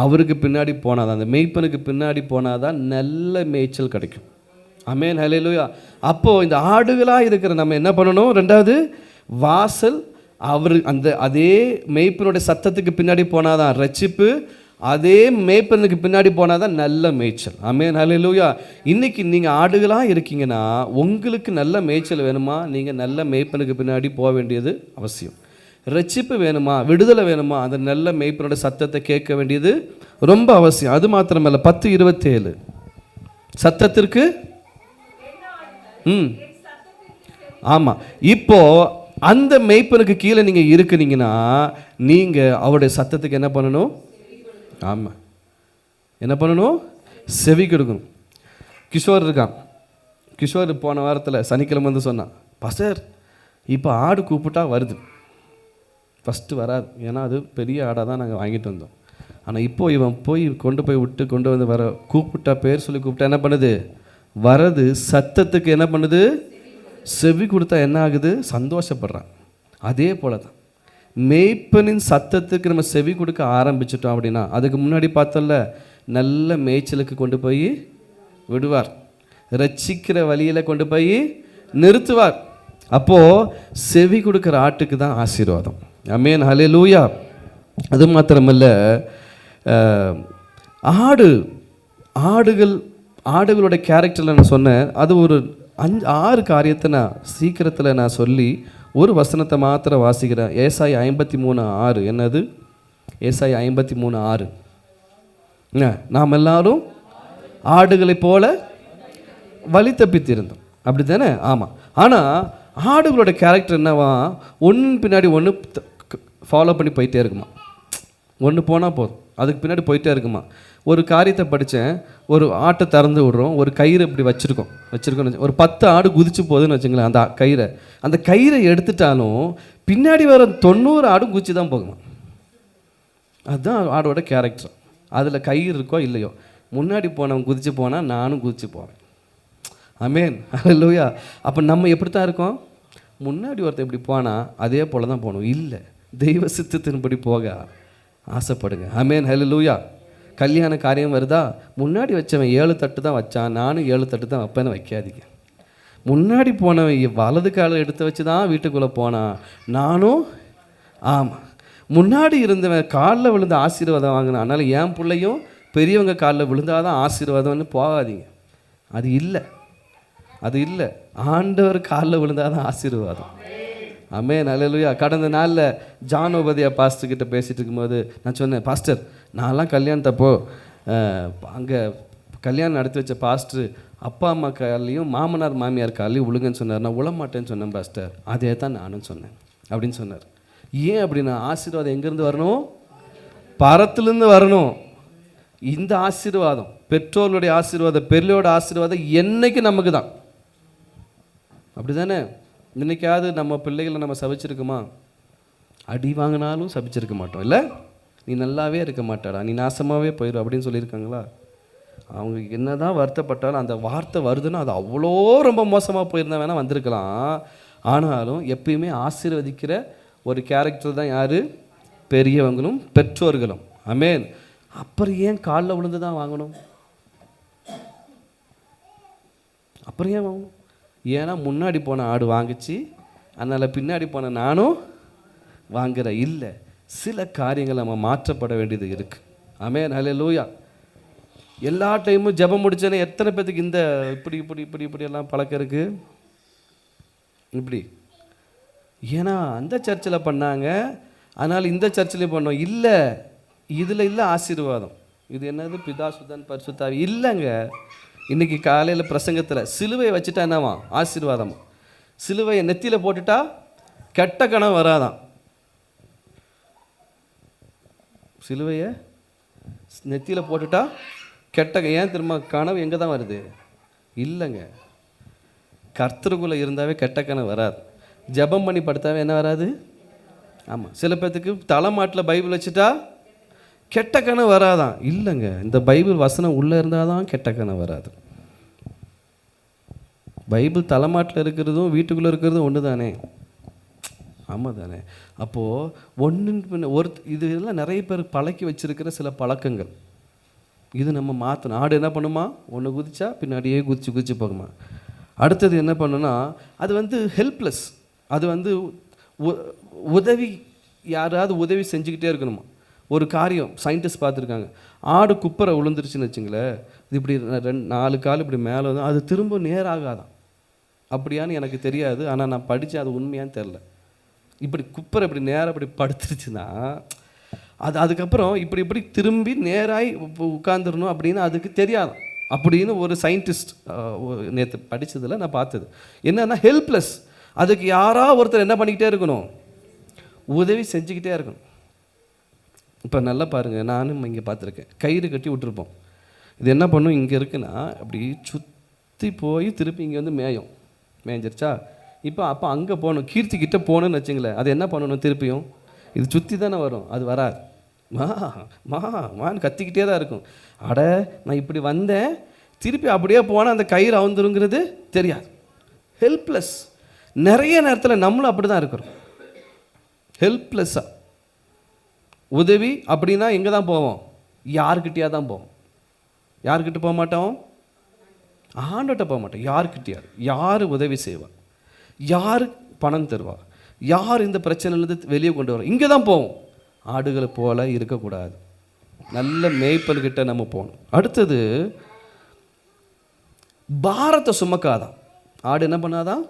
அவருக்கு பின்னாடி போனால் தான், அந்த மேய்ப்பனுக்கு பின்னாடி போனால் தான் நல்ல மேய்ச்சல் கிடைக்கும். ஆமென், ஹல்லேலூயா. அப்போது இந்த ஆடுகளாக இருக்கிற நம்ம என்ன பண்ணணும்? ரெண்டாவது, வாசல். அதே மேய்ப்பனுடைய சத்தத்துக்கு பின்னாடி போனால் தான் ரட்சிப்பு, அதே மேய்ப்பனுக்கு பின்னாடி போனால் தான் நல்ல மேய்ச்சல். ஆமென், ஹல்லேலூயா. இன்றைக்கி நீங்கள் ஆடுகளாக இருக்கீங்கன்னா உங்களுக்கு நல்ல மேய்ச்சல் வேணுமா? நீங்கள் நல்ல மேய்ப்பனுக்கு பின்னாடி போக வேண்டியது அவசியம். ரட்சிப்பு வேணுமா, விடுதலை வேணுமா, அந்த நல்ல மேய்ப்பனோட சத்தத்தை கேட்க வேண்டியது ரொம்ப அவசியம். அது மாத்திரமல்ல, 10:27 சத்தத்திற்கு ஆமாம். இப்போது அந்த மேய்ப்பனுக்கு கீழே நீங்கள் இருக்கிறீங்கன்னா நீங்கள் அவருடைய சத்தத்துக்கு என்ன பண்ணணும்? ஆமாம், என்ன பண்ணணும்? செவி கொடுக்கணும். கிஷோர் இருக்கான். கிஷோர் போன வாரத்தில் சனிக்கிழமை வந்து சொன்னான், பாஸ்டர் இப்போ ஆடு கூப்பிட்டா வருது, ஃபஸ்ட்டு வராது, ஏன்னா அது பெரிய ஆடாக தான் நாங்கள் வாங்கிட்டு வந்தோம். ஆனால் இப்போது இவன் கொண்டு வந்து வர கூப்பிட்டா, பேர் சொல்லி கூப்பிட்டா என்ன பண்ணுது? வரது. சத்தத்துக்கு என்ன பண்ணுது? செவி கொடுத்தா என்ன ஆகுது? சந்தோஷப்படுறான். அதே போல தான் மேய்ப்பனின் சத்தத்துக்கு நம்ம செவி கொடுக்க ஆரம்பிச்சிட்டோம் அப்படின்னா, அதுக்கு முன்னாடி பார்த்தோம்ல, நல்ல மேய்ச்சலுக்கு கொண்டு போய் விடுவார். ரட்சிக்கிற வழியில் கொண்டு போய் நிறுத்துவார். அப்போது செவி கொடுக்குற ஆட்டுக்கு தான் ஆசீர்வாதம். ஆமென், ஹல்லேலூயா. அது மாத்திரமல்ல, ஆடுகளோட கேரக்டரில் நான் சொன்னேன். அது ஒரு 6 காரியத்தை நான் சீக்கிரத்தில் நான் சொல்லி ஒரு வசனத்தை மாத்திரம் வாசிக்கிறேன். ஏசாயா 53:6. என்னது? ஏசாயா 53:6. நாம் எல்லாரும் ஆடுகளைப் போல வழி தப்பித்திருந்தோம், அப்படி தானே? ஆமாம். ஆனால் ஆடுகளோட கேரக்டர் என்னவா? ஒன்று பின்னாடி ஒன்று ஃபாலோ பண்ணி போயிட்டே இருக்குமா. ஒன்று போனால் போதும், அதுக்கு பின்னாடி போயிட்டே இருக்குமா. ஒரு காரியத்தை படித்தேன். ஒரு ஆட்டை திறந்து விடுறோம், ஒரு கயிறு இப்படி வச்சுருக்கோன்னு ஒரு 10 ஆடு குதிச்சு போகுதுன்னு வச்சுங்களேன். அந்த கயிறை எடுத்துட்டாலும் பின்னாடி வர 90 ஆடும் குதிச்சு தான் போகுமா. அதுதான் ஆடோட கேரக்டர். அதில் கயிறு இருக்கோ இல்லையோ, முன்னாடி போனவன் குதிச்சு போனால் நானும் குதிச்சு போவேன். ஆமென், ஹல்லேலூயா. அப்போ நம்ம எப்படி தான் இருக்கோம்? முன்னாடி ஒருத்தர் இப்படி போனால் அதே போல் தான் போகணும். இல்லை, தெய்வ சித்தத்தின்படி போக ஆசைப்படுங்க. ஆமென், ஹல்லேலூயா. கல்யாண காரியம் வருதா, முன்னாடி வச்சவன் 7 தட்டு தான் வச்சான், நானும் 7 தட்டு தான் வைப்பேன்னு வைக்காதீங்க. முன்னாடி போனவன் வலது காலை எடுத்து வச்சு தான் வீட்டுக்குள்ளே போனான், நானும். ஆமாம், முன்னாடி இருந்தவன் காலில் விழுந்த ஆசீர்வாதம் வாங்கினான், அதனால் என் பிள்ளையும் பெரியவங்க காலில் விழுந்தாதான் ஆசீர்வாதம்னு போகாதீங்க. அது இல்லை. ஆண்டவர் காலில் விழுந்தாதான் ஆசீர்வாதம். ஆமென், ஹல்லேலூயா. கடந்த நாளில் ஜான் உபதியா பாஸ்டர் கிட்ட பேசிகிட்டு இருக்கும்போது நான் சொன்னேன், பாஸ்டர் நான்லாம் கல்யாணத்தப்போ அங்கே கல்யாணம் நடத்தி வச்ச பாஸ்டர் அப்பா அம்மா காலையும் மாமனார் மாமியார் காலையும் விழுங்கன்னு சொன்னார். நான் விழமாட்டேன்னு சொன்னேன் பாஸ்டர். அதே தான் நானும் சொன்னேன் அப்படின்னு சொன்னார். ஏன் அப்படின்னா, ஆசீர்வாதம் எங்கேருந்து வரணும்? பரத்துலேருந்து வரணும். இந்த ஆசீர்வாதம், பெற்றோர்களுடைய ஆசீர்வாதம், பெரியோட ஆசீர்வாதம் என்னைக்கு நமக்கு தான். அப்படி தானே? இன்னைக்காவது நம்ம பிள்ளைகளை நம்ம சபிச்சிருக்குமா? அடி வாங்கினாலும் சபிச்சிருக்க மாட்டோம். இல்லை, நீ நல்லாவே இருக்க மாட்டாடா, நீ நாசமாகவே போயிடும் அப்படின்னு சொல்லியிருக்காங்களா? அவங்க என்ன தான் வருத்தப்பட்டாலும் அந்த வார்த்தை வருதுன்னா அது அவ்வளோ ரொம்ப மோசமாக போயிருந்தா வேணால் வந்திருக்கலாம். ஆனாலும் எப்பயுமே ஆசீர்வதிக்கிற ஒரு கேரக்டர் தான் யார்? பெரியவங்களும் பெற்றோர்களும். ஆமென். அப்புறம் ஏன் காலில் விழுந்து தான் வாங்கணும்? அப்புறம் ஏன் வாங்கணும்? ஏன்னா முன்னாடி போன ஆடு வாங்கிச்சு, அதனால் பின்னாடி போன நானும் வாங்குற. இல்லை, சில காரியங்கள் நம்ம மாற்றப்பட வேண்டியது இருக்குது. ஆமென், ஹல்லேலூயா. எல்லா டைமும் ஜெபம் முடிச்சேன்னா எத்தனை பேத்துக்கு இந்த இப்படி எல்லாம் பழக்கம் இருக்குது? இப்படி ஏன்னா அந்த சர்ச்சில் பண்ணாங்க, அதனால் இந்த சர்ச்சில் பண்ணோம். இல்லை, இதில் இல்லை ஆசீர்வாதம். இது என்னது? பிதா சுதன் பரிசுத்தாவி இல்லைங்க. இன்றைக்கி காலையில் பிரசங்கத்தில் சிலுவையை வச்சுட்டா என்னவா? ஆசீர்வாதம். சிலுவையை நெத்தியில் போட்டுட்டா கெட்ட கனவு வராதான். சிலுவையை நெத்தியில் போட்டுட்டா ஏன் திரும்ப கனவு எங்கே தான் வருது? இல்லைங்க, கர்த்தருக்குள்ளே இருந்தாவே கெட்ட கனவு வராது. ஜெபம் பண்ணி படுத்தாவே என்ன வராது? ஆமாம், சில பேர்த்துக்கு தலைமாட்டில் பைபிள் வச்சுட்டா கெட்ட கனவு வராதான். இல்லைங்க, இந்த பைபிள் வசனம் உள்ளே இருந்தால் தான் கெட்ட கனவு வராது. பைபிள் தலைமாட்டில் இருக்கிறதும் வீட்டுக்குள்ளே இருக்கிறதும் ஒன்று தானே? ஆமாம் தானே? அப்போது ஒன்று இதெல்லாம் நிறைய பேர் பழக்கி வச்சுருக்கிற சில பழக்கங்கள். இது நம்ம மாற்றணும். ஆடு என்ன பண்ணுமா? ஒன்று குதிச்சா பின்னாடியே குதிச்சு போகுமா. அடுத்தது என்ன பண்ணுன்னா, அது ஹெல்ப்லெஸ். அது உதவி, யாராவது உதவி செஞ்சுக்கிட்டே இருக்கணுமா. ஒரு காரியம் சயின்டிஸ்ட் பார்த்துருக்காங்க. ஆடு குப்பரை விழுந்துருச்சுன்னு வச்சுங்களேன், இது இப்படி 4 கால் இப்படி மேலே தான், அது திரும்ப நேராகாதான். அப்படியான்னு எனக்கு தெரியாது, ஆனால் நான் படித்தேன், அது உண்மையான்னு தெரில. இப்படி குப்பரை இப்படி நேராக இப்படி படுத்துருச்சுன்னா அதுக்கப்புறம் இப்படி திரும்பி நேராகி உட்காந்துடணும் அப்படின்னு அதுக்கு தெரியாது அப்படின்னு ஒரு சயின்டிஸ்ட் நேற்று படித்ததில் நான் பார்த்தது. என்னன்னா ஹெல்ப்லெஸ். அதுக்கு யாராவது ஒருத்தர் என்ன பண்ணிக்கிட்டே இருக்கணும்? உதவி செஞ்சுக்கிட்டே இருக்கணும். இப்போ நல்லா பாருங்கள், நானும் இங்கே பார்த்துருக்கேன். கயிறு கட்டி விட்டுருப்போம். இது என்ன பண்ணும்? இங்கே இருக்குன்னா அப்படி சுற்றி போய் திருப்பி இங்கே மேய்ஞ்சிருச்சா. அப்போ அங்கே போகணும், கீர்த்திக்கிட்ட போகணுன்னு வச்சுங்களேன். அது என்ன பண்ணணும்? திருப்பியும் இது சுற்றி தானே வரும், அது வராது. மான்னு கத்திக்கிட்டே தான் இருக்கும். அட நான் இப்படி வந்தேன், திருப்பி அப்படியே போனால் அந்த கயிறு அவுந்துருங்கிறது தெரியாது. ஹெல்ப்லெஸ். நிறைய நேரத்தில் நம்மளும் அப்படி தான் இருக்கிறோம், ஹெல்ப்லெஸ்ஸாக. உதவி அப்படின்னா எங்கே தான் போவோம்? யாருக்கிட்டையா தான் போவோம். யாருக்கிட்ட போக மாட்டோம்? ஆண்டோட்ட போக மாட்டோம். யாருக்கிட்டையாரு, யார் உதவி செய்வா, யார் பணம் தருவா, யார் இந்த பிரச்சனையிலேருந்து வெளியே கொண்டு வர, இங்கே தான் போவோம். ஆடுகளை போல இருக்கக்கூடாது. நல்ல மேய்ப்பல்கிட்ட நம்ம போகணும். அடுத்தது பாரத்தை சுமக்காதான். ஆடு என்ன பண்ணாதான்?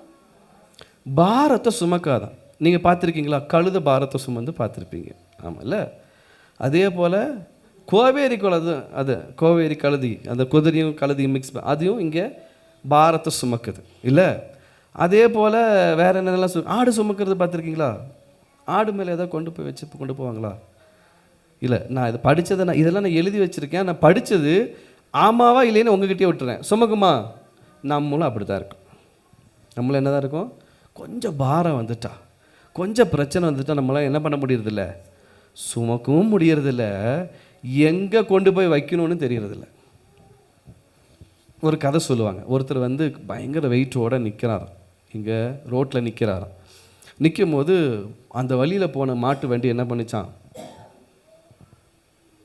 பாரத்தை சுமக்காதான். நீங்கள் பார்த்துருக்கீங்களா? கழுத பாரத்தை சுமந்து பார்த்துருப்பீங்க, ஆமாம்ல. அதே போல் கோவேரி கழுது, அது கோவேரி கழுதி, அந்த குதிரையும் கழுதியும் மிக்ஸ், அதையும் இங்கே பாரத்தை சுமக்குது இல்லை. அதே போல் வேறு என்னென்னலாம் ஆடு சுமக்கிறது பார்த்துருக்கீங்களா? ஆடு மேலே ஏதாவது கொண்டு போய் வச்சு கொண்டு போவாங்களா? இல்லை. நான் இதை படித்ததை இதெல்லாம் நான் எழுதி வச்சுருக்கேன். நான் படித்தது ஆமாவா இல்லைன்னு உங்ககிட்டயே விட்டுறேன். சுமக்குமா? நம்மளும் அப்படி தான் இருக்கும். நம்மளும் என்ன தான் இருக்கும்? கொஞ்சம் பாரம் வந்துட்டா, கொஞ்சம் பிரச்சனை வந்துட்டால் நம்மளால் என்ன பண்ண முடியறதில்ல, சுமக்கவும் முடியறதில்ல, எங்கே கொண்டு போய் வைக்கணும்னு தெரியறதில்ல. ஒரு கதை சொல்லுவாங்க. ஒருத்தர் வந்து பயங்கர வெயிட்டோடு நிற்கிறாராம், இங்கே ரோட்டில் நிற்கிறாராம். நிற்கும் போது அந்த வழியில் போன மாட்டு வண்டி என்ன பண்ணிச்சான்,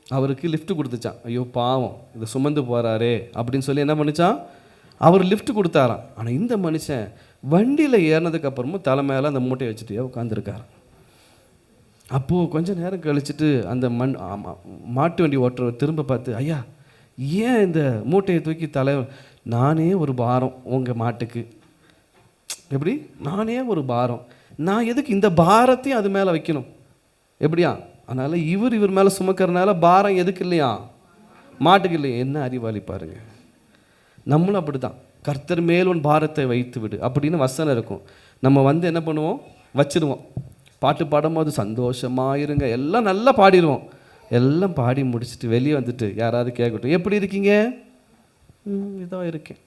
அவருக்கு லிஃப்ட் கொடுத்துச்சான். ஐயோ பாவம், இதை சுமந்து போகிறாரே அப்படின்னு சொல்லி என்ன பண்ணிச்சான், அவர் லிஃப்ட் கொடுத்தாராம். ஆனால் இந்த மனுஷன் வண்டியில் ஏறினதுக்கப்புறமும் தலை மேலே அந்த மூட்டையை வச்சுட்டே உட்காந்துருக்காராம். அப்போது கொஞ்சம் நேரம் கழிச்சுட்டு அந்த மாட்டு வண்டி ஓட்டுறவர் திரும்ப பார்த்து, ஐயா ஏன் இந்த மூட்டையை தூக்கி நானே ஒரு பாரம் உங்கள் மாட்டுக்கு, எப்படி நானே ஒரு பாரம், நான் எதுக்கு இந்த பாரத்தையும் அது மேலே வைக்கணும், எப்படியா? அதனால் இவர் மேலே சுமக்கிறதுனால பாரம் எதுக்கு இல்லையா, மாட்டுக்கு இல்லையா? என்ன அறிவாளி பாருங்க. நம்மளும் அப்படி தான். கர்த்தர் மேல் உன் பாரத்தை வைத்து விடு அப்படின்னு வசனம் இருக்கும். நம்ம வந்து என்ன பண்ணுவோம், வச்சிருவோம். பாட்டு பாடும்போது சந்தோஷமாக இருங்க, எல்லாம் நல்லா பாடிடுவோம். எல்லாம் பாடி முடிச்சுட்டு வெளியே வந்துட்டு யாராவது கேட்கட்டும், எப்படி இருக்கீங்க? இதோ இருக்கேன்.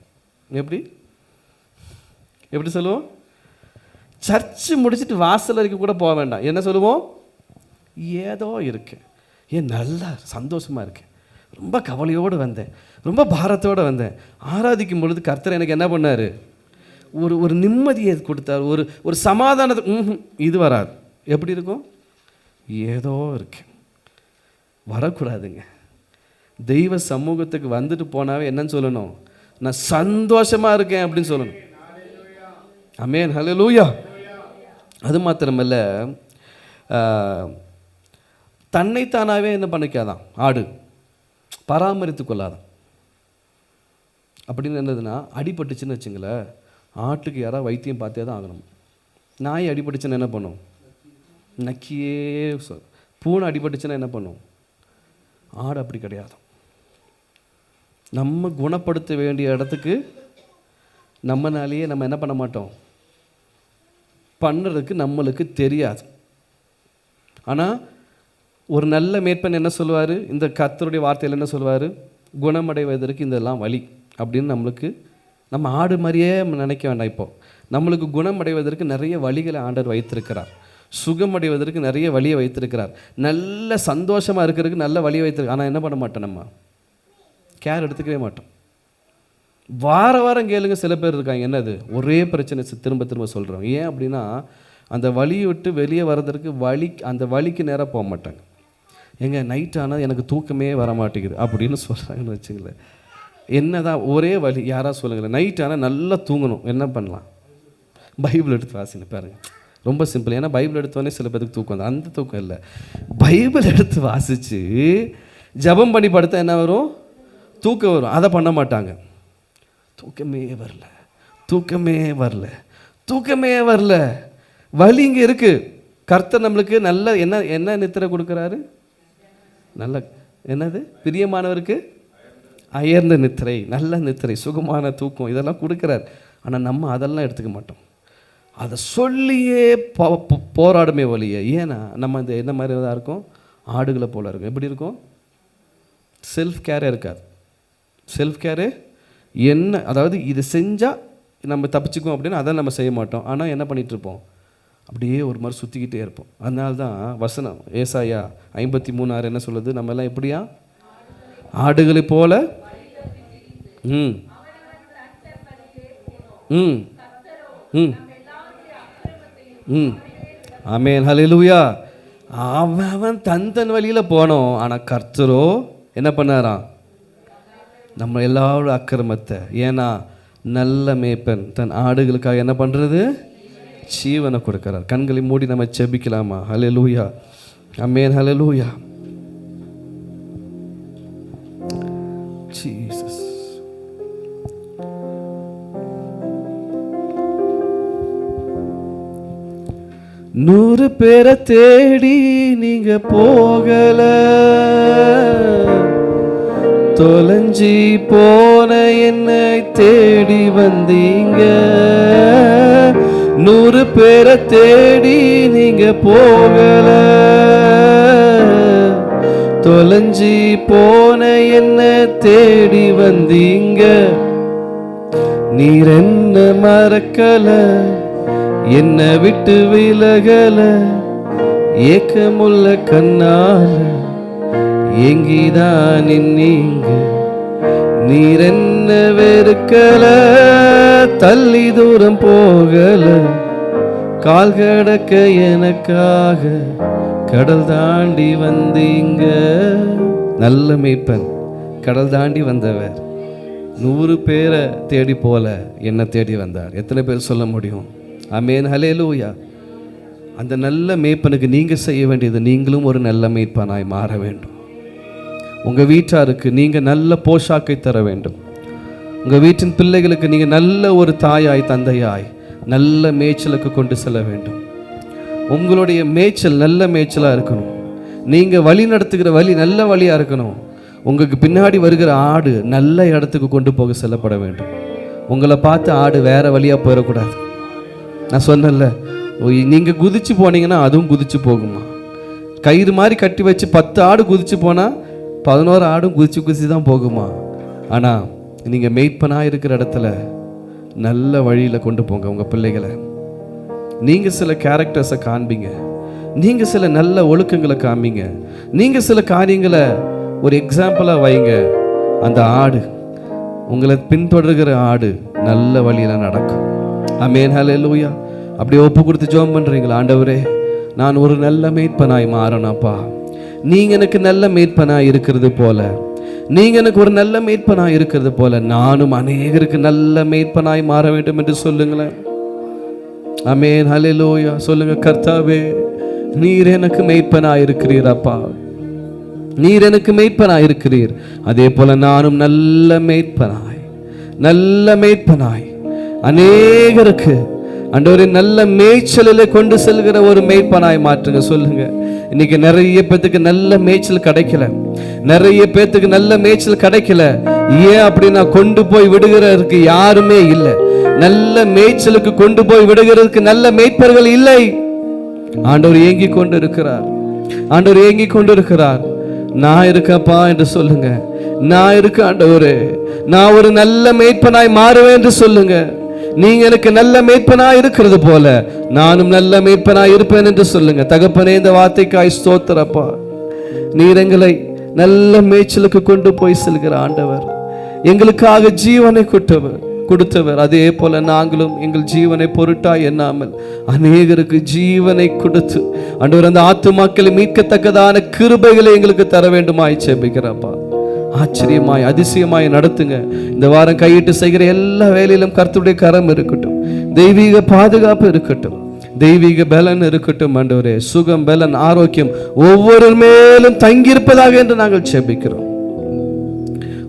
எப்படி சொல்லுவோம்? சர்ச்சு முடிச்சுட்டு வாசல் வரைக்கும் கூட போக வேண்டாம், என்ன சொல்லுவோம்? ஏதோ இருக்கேன், ஏன் நல்லா சந்தோஷமாக இருக்கேன், ரொம்ப கவலையோடு வந்தேன், ரொம்ப பாரத்தோடு வந்தேன். ஆராதிக்கும் பொழுது கர்த்தர் எனக்கு என்ன பண்ணார், ஒரு நிம்மதியை கொடுத்தார், ஒரு சமாதானத்தை. இது வராது. எப்படி இருக்கும்? ஏதோ இருக்கேன். வரக்கூடாதுங்க. தெய்வ சமூகத்துக்கு வந்துட்டு போனாவே என்னன்னு சொல்லணும், நான் சந்தோஷமாக இருக்கேன் அப்படின்னு சொல்லணும். ஆமென், ஹல்லேலூயா. அது மாத்திரமல்ல, தன்னைத்தானாவே என்ன பண்ணிக்காதான் ஆடு, பராமரித்து கொள்ளாதான். அப்படின்னு என்னதுன்னா, அடிபட்டுச்சுன்னு வச்சுங்களேன், ஆட்டுக்கு யாராவது வைத்தியம் பார்த்தே தான் ஆகணும். நாய் அடிபட்டுச்சுன்னா என்ன பண்ணும், நக்கியே. பூனை அடிபட்டுச்சுன்னா என்ன பண்ணும்? ஆடு அப்படி கிடையாது. நம்ம குணப்படுத்த வேண்டிய இடத்துக்கு நம்மனாலேயே நம்ம என்ன பண்ண மாட்டோம், பண்ணுறதுக்கு நம்மளுக்கு தெரியாது. ஆனால் ஒரு நல்ல மேற்பன் என்ன சொல்லுவார், இந்த கர்த்தருடைய வார்த்தையில் என்ன சொல்லுவார், குணமடைவதற்கு இதெல்லாம் வழி அப்படின்னு நம்மளுக்கு, நம்ம ஆடு மாதிரியே நினைக்க வேண்டாம். இப்போது நம்மளுக்கு குணமடைவதற்கு நிறைய வழிகளை ஆண்டவர் வைத்திருக்கிறார். சுகமடைவதற்கு நிறைய வழியை வைத்திருக்கிறார். நல்ல சந்தோஷமாக இருக்கிறதுக்கு நல்ல வழியை வைத்திருக்கு. ஆனால் என்ன பண்ண மாட்டோம், நம்ம கேர் எடுத்துக்கவே மாட்டோம். வாரம் கேளுங்க, சில பேர் இருக்காங்க, என்னது ஒரே பிரச்சனை திரும்ப திரும்ப சொல்கிறோம். ஏன் அப்படின்னா, அந்த வழியை விட்டு வெளியே வர்றதற்கு அந்த வழிக்கு நேராக போக மாட்டாங்க. எங்க நைட் ஆனால் எனக்கு தூக்கமே வர மாட்டேங்குது அப்படின்னு சொல்கிறாங்கன்னு வச்சுங்களேன். என்ன தான் ஒரே வழி, யாராவது சொல்லுங்களேன், நைட் ஆனால் நல்லா தூங்கணும், என்ன பண்ணலாம்? பைபிள் எடுத்து வாசிங்க பாருங்கள், ரொம்ப சிம்பிள். ஏன்னா பைபிள் எடுத்தோடனே சில பேருக்கு தூக்கம் வந்து, அந்த தூக்கம் இல்லை. பைபிள் எடுத்து வாசித்து ஜபம் பண்ணி படுத்தா என்ன வரும், தூக்கம் வரும். அதை பண்ண மாட்டாங்க. தூக்கமே வரல, தூக்கமே வரல, தூக்கமே வரல. வலி இங்கே இருக்குது. கர்த்தர் நம்மளுக்கு நல்ல என்ன நித்திரை கொடுக்குறாரு, நல்ல என்னது, பிரியமானவருக்கு அயர்ந்த நித்திரை, நல்ல நித்திரை, சுகமான தூக்கம், இதெல்லாம் கொடுக்குறார். ஆனால் நம்ம அதெல்லாம் எடுத்துக்க மாட்டோம். அதை சொல்லியே போராடுமே வழியே. ஏன்னா நம்ம இந்த என்ன மாதிரி தான் இருக்கும், ஆடுகளை போல் இருக்கும். எப்படி இருக்கும்? செல்ஃப் கேரே இருக்காது. செல்ஃப் கேரு என்ன, அதாவது இது செஞ்சால் நம்ம தப்பிச்சுக்கோம் அப்படின்னு அதை நம்ம செய்ய மாட்டோம். ஆனால் என்ன பண்ணிகிட்ருப்போம், அப்படியே ஒரு மாதிரி சுற்றிக்கிட்டே இருப்போம். அதனால தான் வசனம் ஏசாயா 53:6 என்ன சொல்லுது, நம்ம எல்லாம் எப்படியா ஆடுகளை போல ஆமென், ஹல்லேலூயா. அவன் தன் வழியில் போனோம். ஆனால் கர்த்தரோ என்ன பண்ணாராம், நம்ம எல்லாரோட அக்கிரமத்தை. ஏன்னா நல்ல மேய்ப்பன் தன் ஆடுகளுக்காக என்ன பண்ணுறது? ஜீவனை கொடுக்கிறார். கண்களை மூடி நம்ம ஜெபிக்கலாமா? ஹல்லேலூயா, ஆமென், ஹல்லேலூயா. ஜீசஸ். நூறு பேரை தேடி நீங்க போகல, தொலைஞ்சி போன என்னை தேடி வந்தீங்க. 100 பேரை தேடி நீங்க போகல, தொலைஞ்சி போன என்னை தேடி வந்தீங்க. நீர் என்ன மறக்கல, என்னை விட்டு விலகல, ஏக்கமுள்ள கண்ணால எங்கிதான் நின்னீங்க. நீர் என்ன வெறுக்கல, தள்ளி தூரம் போகல, கால் கடக்க எனக்காக கடல் தாண்டி வந்தீங்க. நல்ல மேய்ப்பன் கடல் தாண்டி வந்தவர் 100 பேரை தேடி போல என்ன தேடி வந்தார். எத்தனை பேர் சொல்ல முடியும்? ஆமென், ஹல்லேலூயா. அந்த நல்ல மேய்ப்பனுக்கு நீங்கள் செய்ய வேண்டியது, நீங்களும் ஒரு நல்ல மேய்ப்பனாய் மாற வேண்டும். உங்கள் வீட்டாருக்கு நீங்கள் நல்ல போஷாக்கை தர வேண்டும். உங்கள் வீட்டின் பிள்ளைகளுக்கு நீங்கள் நல்ல ஒரு தாயாய் தந்தையாய் நல்ல மேய்ச்சலுக்கு கொண்டு செல்ல வேண்டும். உங்களுடைய மேய்ச்சல் நல்ல மேய்ச்சலாக இருக்கணும். நீங்கள் வழி நடத்துகிற வழி நல்ல வழியாக இருக்கணும். உங்களுக்கு பின்னாடி வருகிற ஆடு நல்ல இடத்துக்கு கொண்டு போக செல்லப்பட வேண்டும். உங்களை பார்த்து ஆடு வேறு வழியாக போயிடக்கூடாது. நான் சொன்னேன்ல, நீங்கள் குதிச்சு போனீங்கன்னா அதுவும் குதிச்சு போகுமா? கயிறு மாதிரி கட்டி வச்சு 10 ஆடு குதிச்சு போனால் 11 ஆடும் குதிச்சு தான் போகுமா? ஆனால் நீங்கள் மேய்ப்பனாக இருக்கிற இடத்துல நல்ல வழியில் கொண்டு போங்க உங்கள் பிள்ளைகளை. நீங்கள் சில கேரக்டர்ஸை காண்பீங்க, நீங்கள் சில நல்ல ஒழுக்கங்களை காண்பீங்க, நீங்கள் சில காரியங்களை ஒரு எக்ஸாம்பிளாக வைங்க. அந்த ஆடு, உங்களை பின்தொடர்கிற ஆடு நல்ல வழியில் நடக்கும். ஆமென், ஹல்லேலூயா. அப்படியே ஒப்பு கொடுத்து ஜெபம் பண்ணுறீங்களா? ஆண்டவரே, நான் ஒரு நல்ல மேய்ப்பனாய் மாறணப்பா. நீங்கள் எனக்கு நல்ல மேய்ப்பனாய் இருக்கிறது போல, நீங்கள் எனக்கு ஒரு நல்ல மேய்ப்பனாய் இருக்கிறது போல நானும் அநேகருக்கு நல்ல மேய்ப்பனாய் மாற வேண்டும் என்று சொல்லுங்களேன். ஆமென், ஹல்லேலூயா. சொல்லுங்க, கர்த்தாவே, நீர் எனக்கு மேய்ப்பனாய் இருக்கிறீர் அப்பா, நீர் எனக்கு மேய்ப்பனாய் இருக்கிறீர். அதே போல நானும் நல்ல மேய்ப்பனாய் அநேகருக்கு ஆண்டவரே நல்ல மேய்ச்சலிலே கொண்டு செல்கிற ஒரு மேய்ப்பனாய் மாற்றுங்க. சொல்லுங்க, இன்னைக்கு நிறைய பேத்துக்கு நல்ல மேய்ச்சல் கிடைக்கல, நிறைய பேத்துக்கு நல்ல மேய்ச்சல் கிடைக்கல. ஏன் அப்படின்னா கொண்டு போய் விடுகிறதுக்கு யாருமே இல்லை. நல்ல மேய்ச்சலுக்கு கொண்டு போய் விடுகிறதுக்கு நல்ல மேய்ப்பர்கள் இல்லை. ஆண்டவர் ஏங்கி கொண்டு இருக்கிறார். நான் இருக்கப்பா என்று சொல்லுங்க. நான் இருக்க ஆண்டவரே, நான் ஒரு நல்ல மேய்ப்பனாய் மாறுவேன் என்று சொல்லுங்க. நீங்க எனக்கு நல்ல மேய்ப்பனாய் இருக்கிறது போல நானும் நல்ல மேய்ப்பனாய் இருப்பேன் என்று சொல்லுங்க. தகப்பனே, இந்த வார்த்தைக்காய் ஸ்தோத்திரப்பா. நீர் எங்களை நல்ல மேய்ச்சலுக்கு கொண்டு போய் செல்கிற ஆண்டவர், எங்களுக்காக ஜீவனை கொடுத்தவர். அதே போல நாங்களும் எங்கள் ஜீவனை பொருட்டாய் எண்ணாமல் அநேகருக்கு ஜீவனை கொடுத்து ஆண்டவர் அந்த ஆத்துமாக்களை மீட்கத்தக்கதான கிருபைகளை எங்களுக்கு தர வேண்டுமாய் ஜெபிக்கிறப்பா. ஆச்சரியமாய் அதிசயமாய் நடத்துங்க. இந்த வாரம் கையிட்டு செய்கிற எல்லா வேலையிலும் கர்த்தருடைய கரம் இருக்கட்டும், தெய்வீக பாதுகாப்பு இருக்கட்டும், தெய்வீக பலன் இருக்கட்டும். ஆண்டவரே, சுகம், பலன், ஆரோக்கியம் ஒவ்வொரு மேலும் தங்கியிருப்பதாக என்று நாங்கள் ஜெபிக்கிறோம்.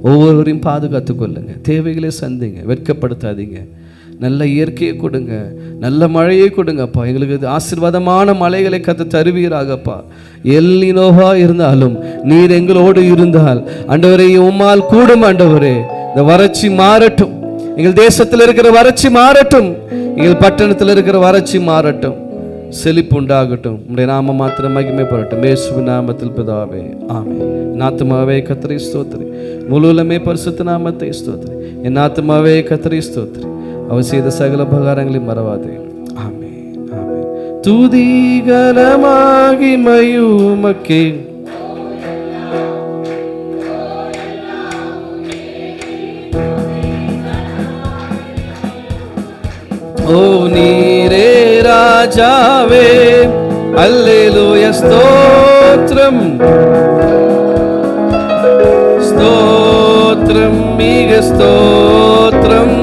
ஒவ்வொருவரையும் பாதுகாத்துக் கொள்ளுங்க, தேவைகளை சந்திங்க, வெட்கப்படுத்தாதீங்க. நல்ல இயற்கையை கொடுங்க, நல்ல மழையை கொடுங்கப்பா. எங்களுக்கு ஆசீர்வாதமான மழைகளை கத்து தருவீராகப்பா. எல்லினோவா இருந்தாலும் நீர் எங்களோடு இருந்தால் ஆண்டவரே, உம்மால் கூடும். ஆண்டவரே, இந்த வறட்சி மாறட்டும், எங்கள் தேசத்தில் இருக்கிற வறட்சி மாறட்டும், எங்கள் பட்டணத்தில் இருக்கிற வறட்சி மாறட்டும், செழிப்பு உண்டாகட்டும். உம்முடைய நாம மாத்திரம் மகிமைப்படட்டும். இயேசுவின் நாமத்தில் பிதாவே, ஆமென். என் ஆத்துமாவே கர்த்தரை ஸ்தோத்திரி, முழுவதுமே பரிசுத்த நாமத்தை ஸ்தோத்திரி. என் ஆத்துமாவே கர்த்தரை ஸ்தோத்திரி, அவர் செய்த சகல உபகாரங்களையும் மறவாதே. ஆமென், ஆமென். துதி கனமகிமையுமக்கே, ஓ நீரே ராஜாவே, அல்லேலூயா. ஸ்தோத்திரம், ஸ்தோத்திரம், ஸ்தோத்திரம் மிக ஸ்தோத்திரம்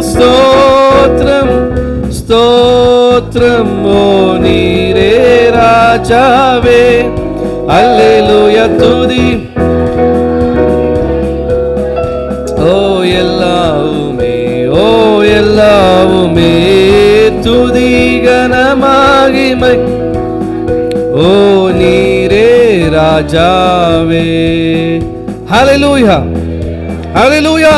ஸ்தோத்திரம் ஸ்தோத்திரம் ஓ நீரே ராஜாவே. அல்லேலூயா துதி ஓ எல்லாவுமே ஓ எல்லாவுமே துதி கனமகிமை ஓ நீரே ராஜாவே. ஹல்லேலூயா ஹல்லேலூயா.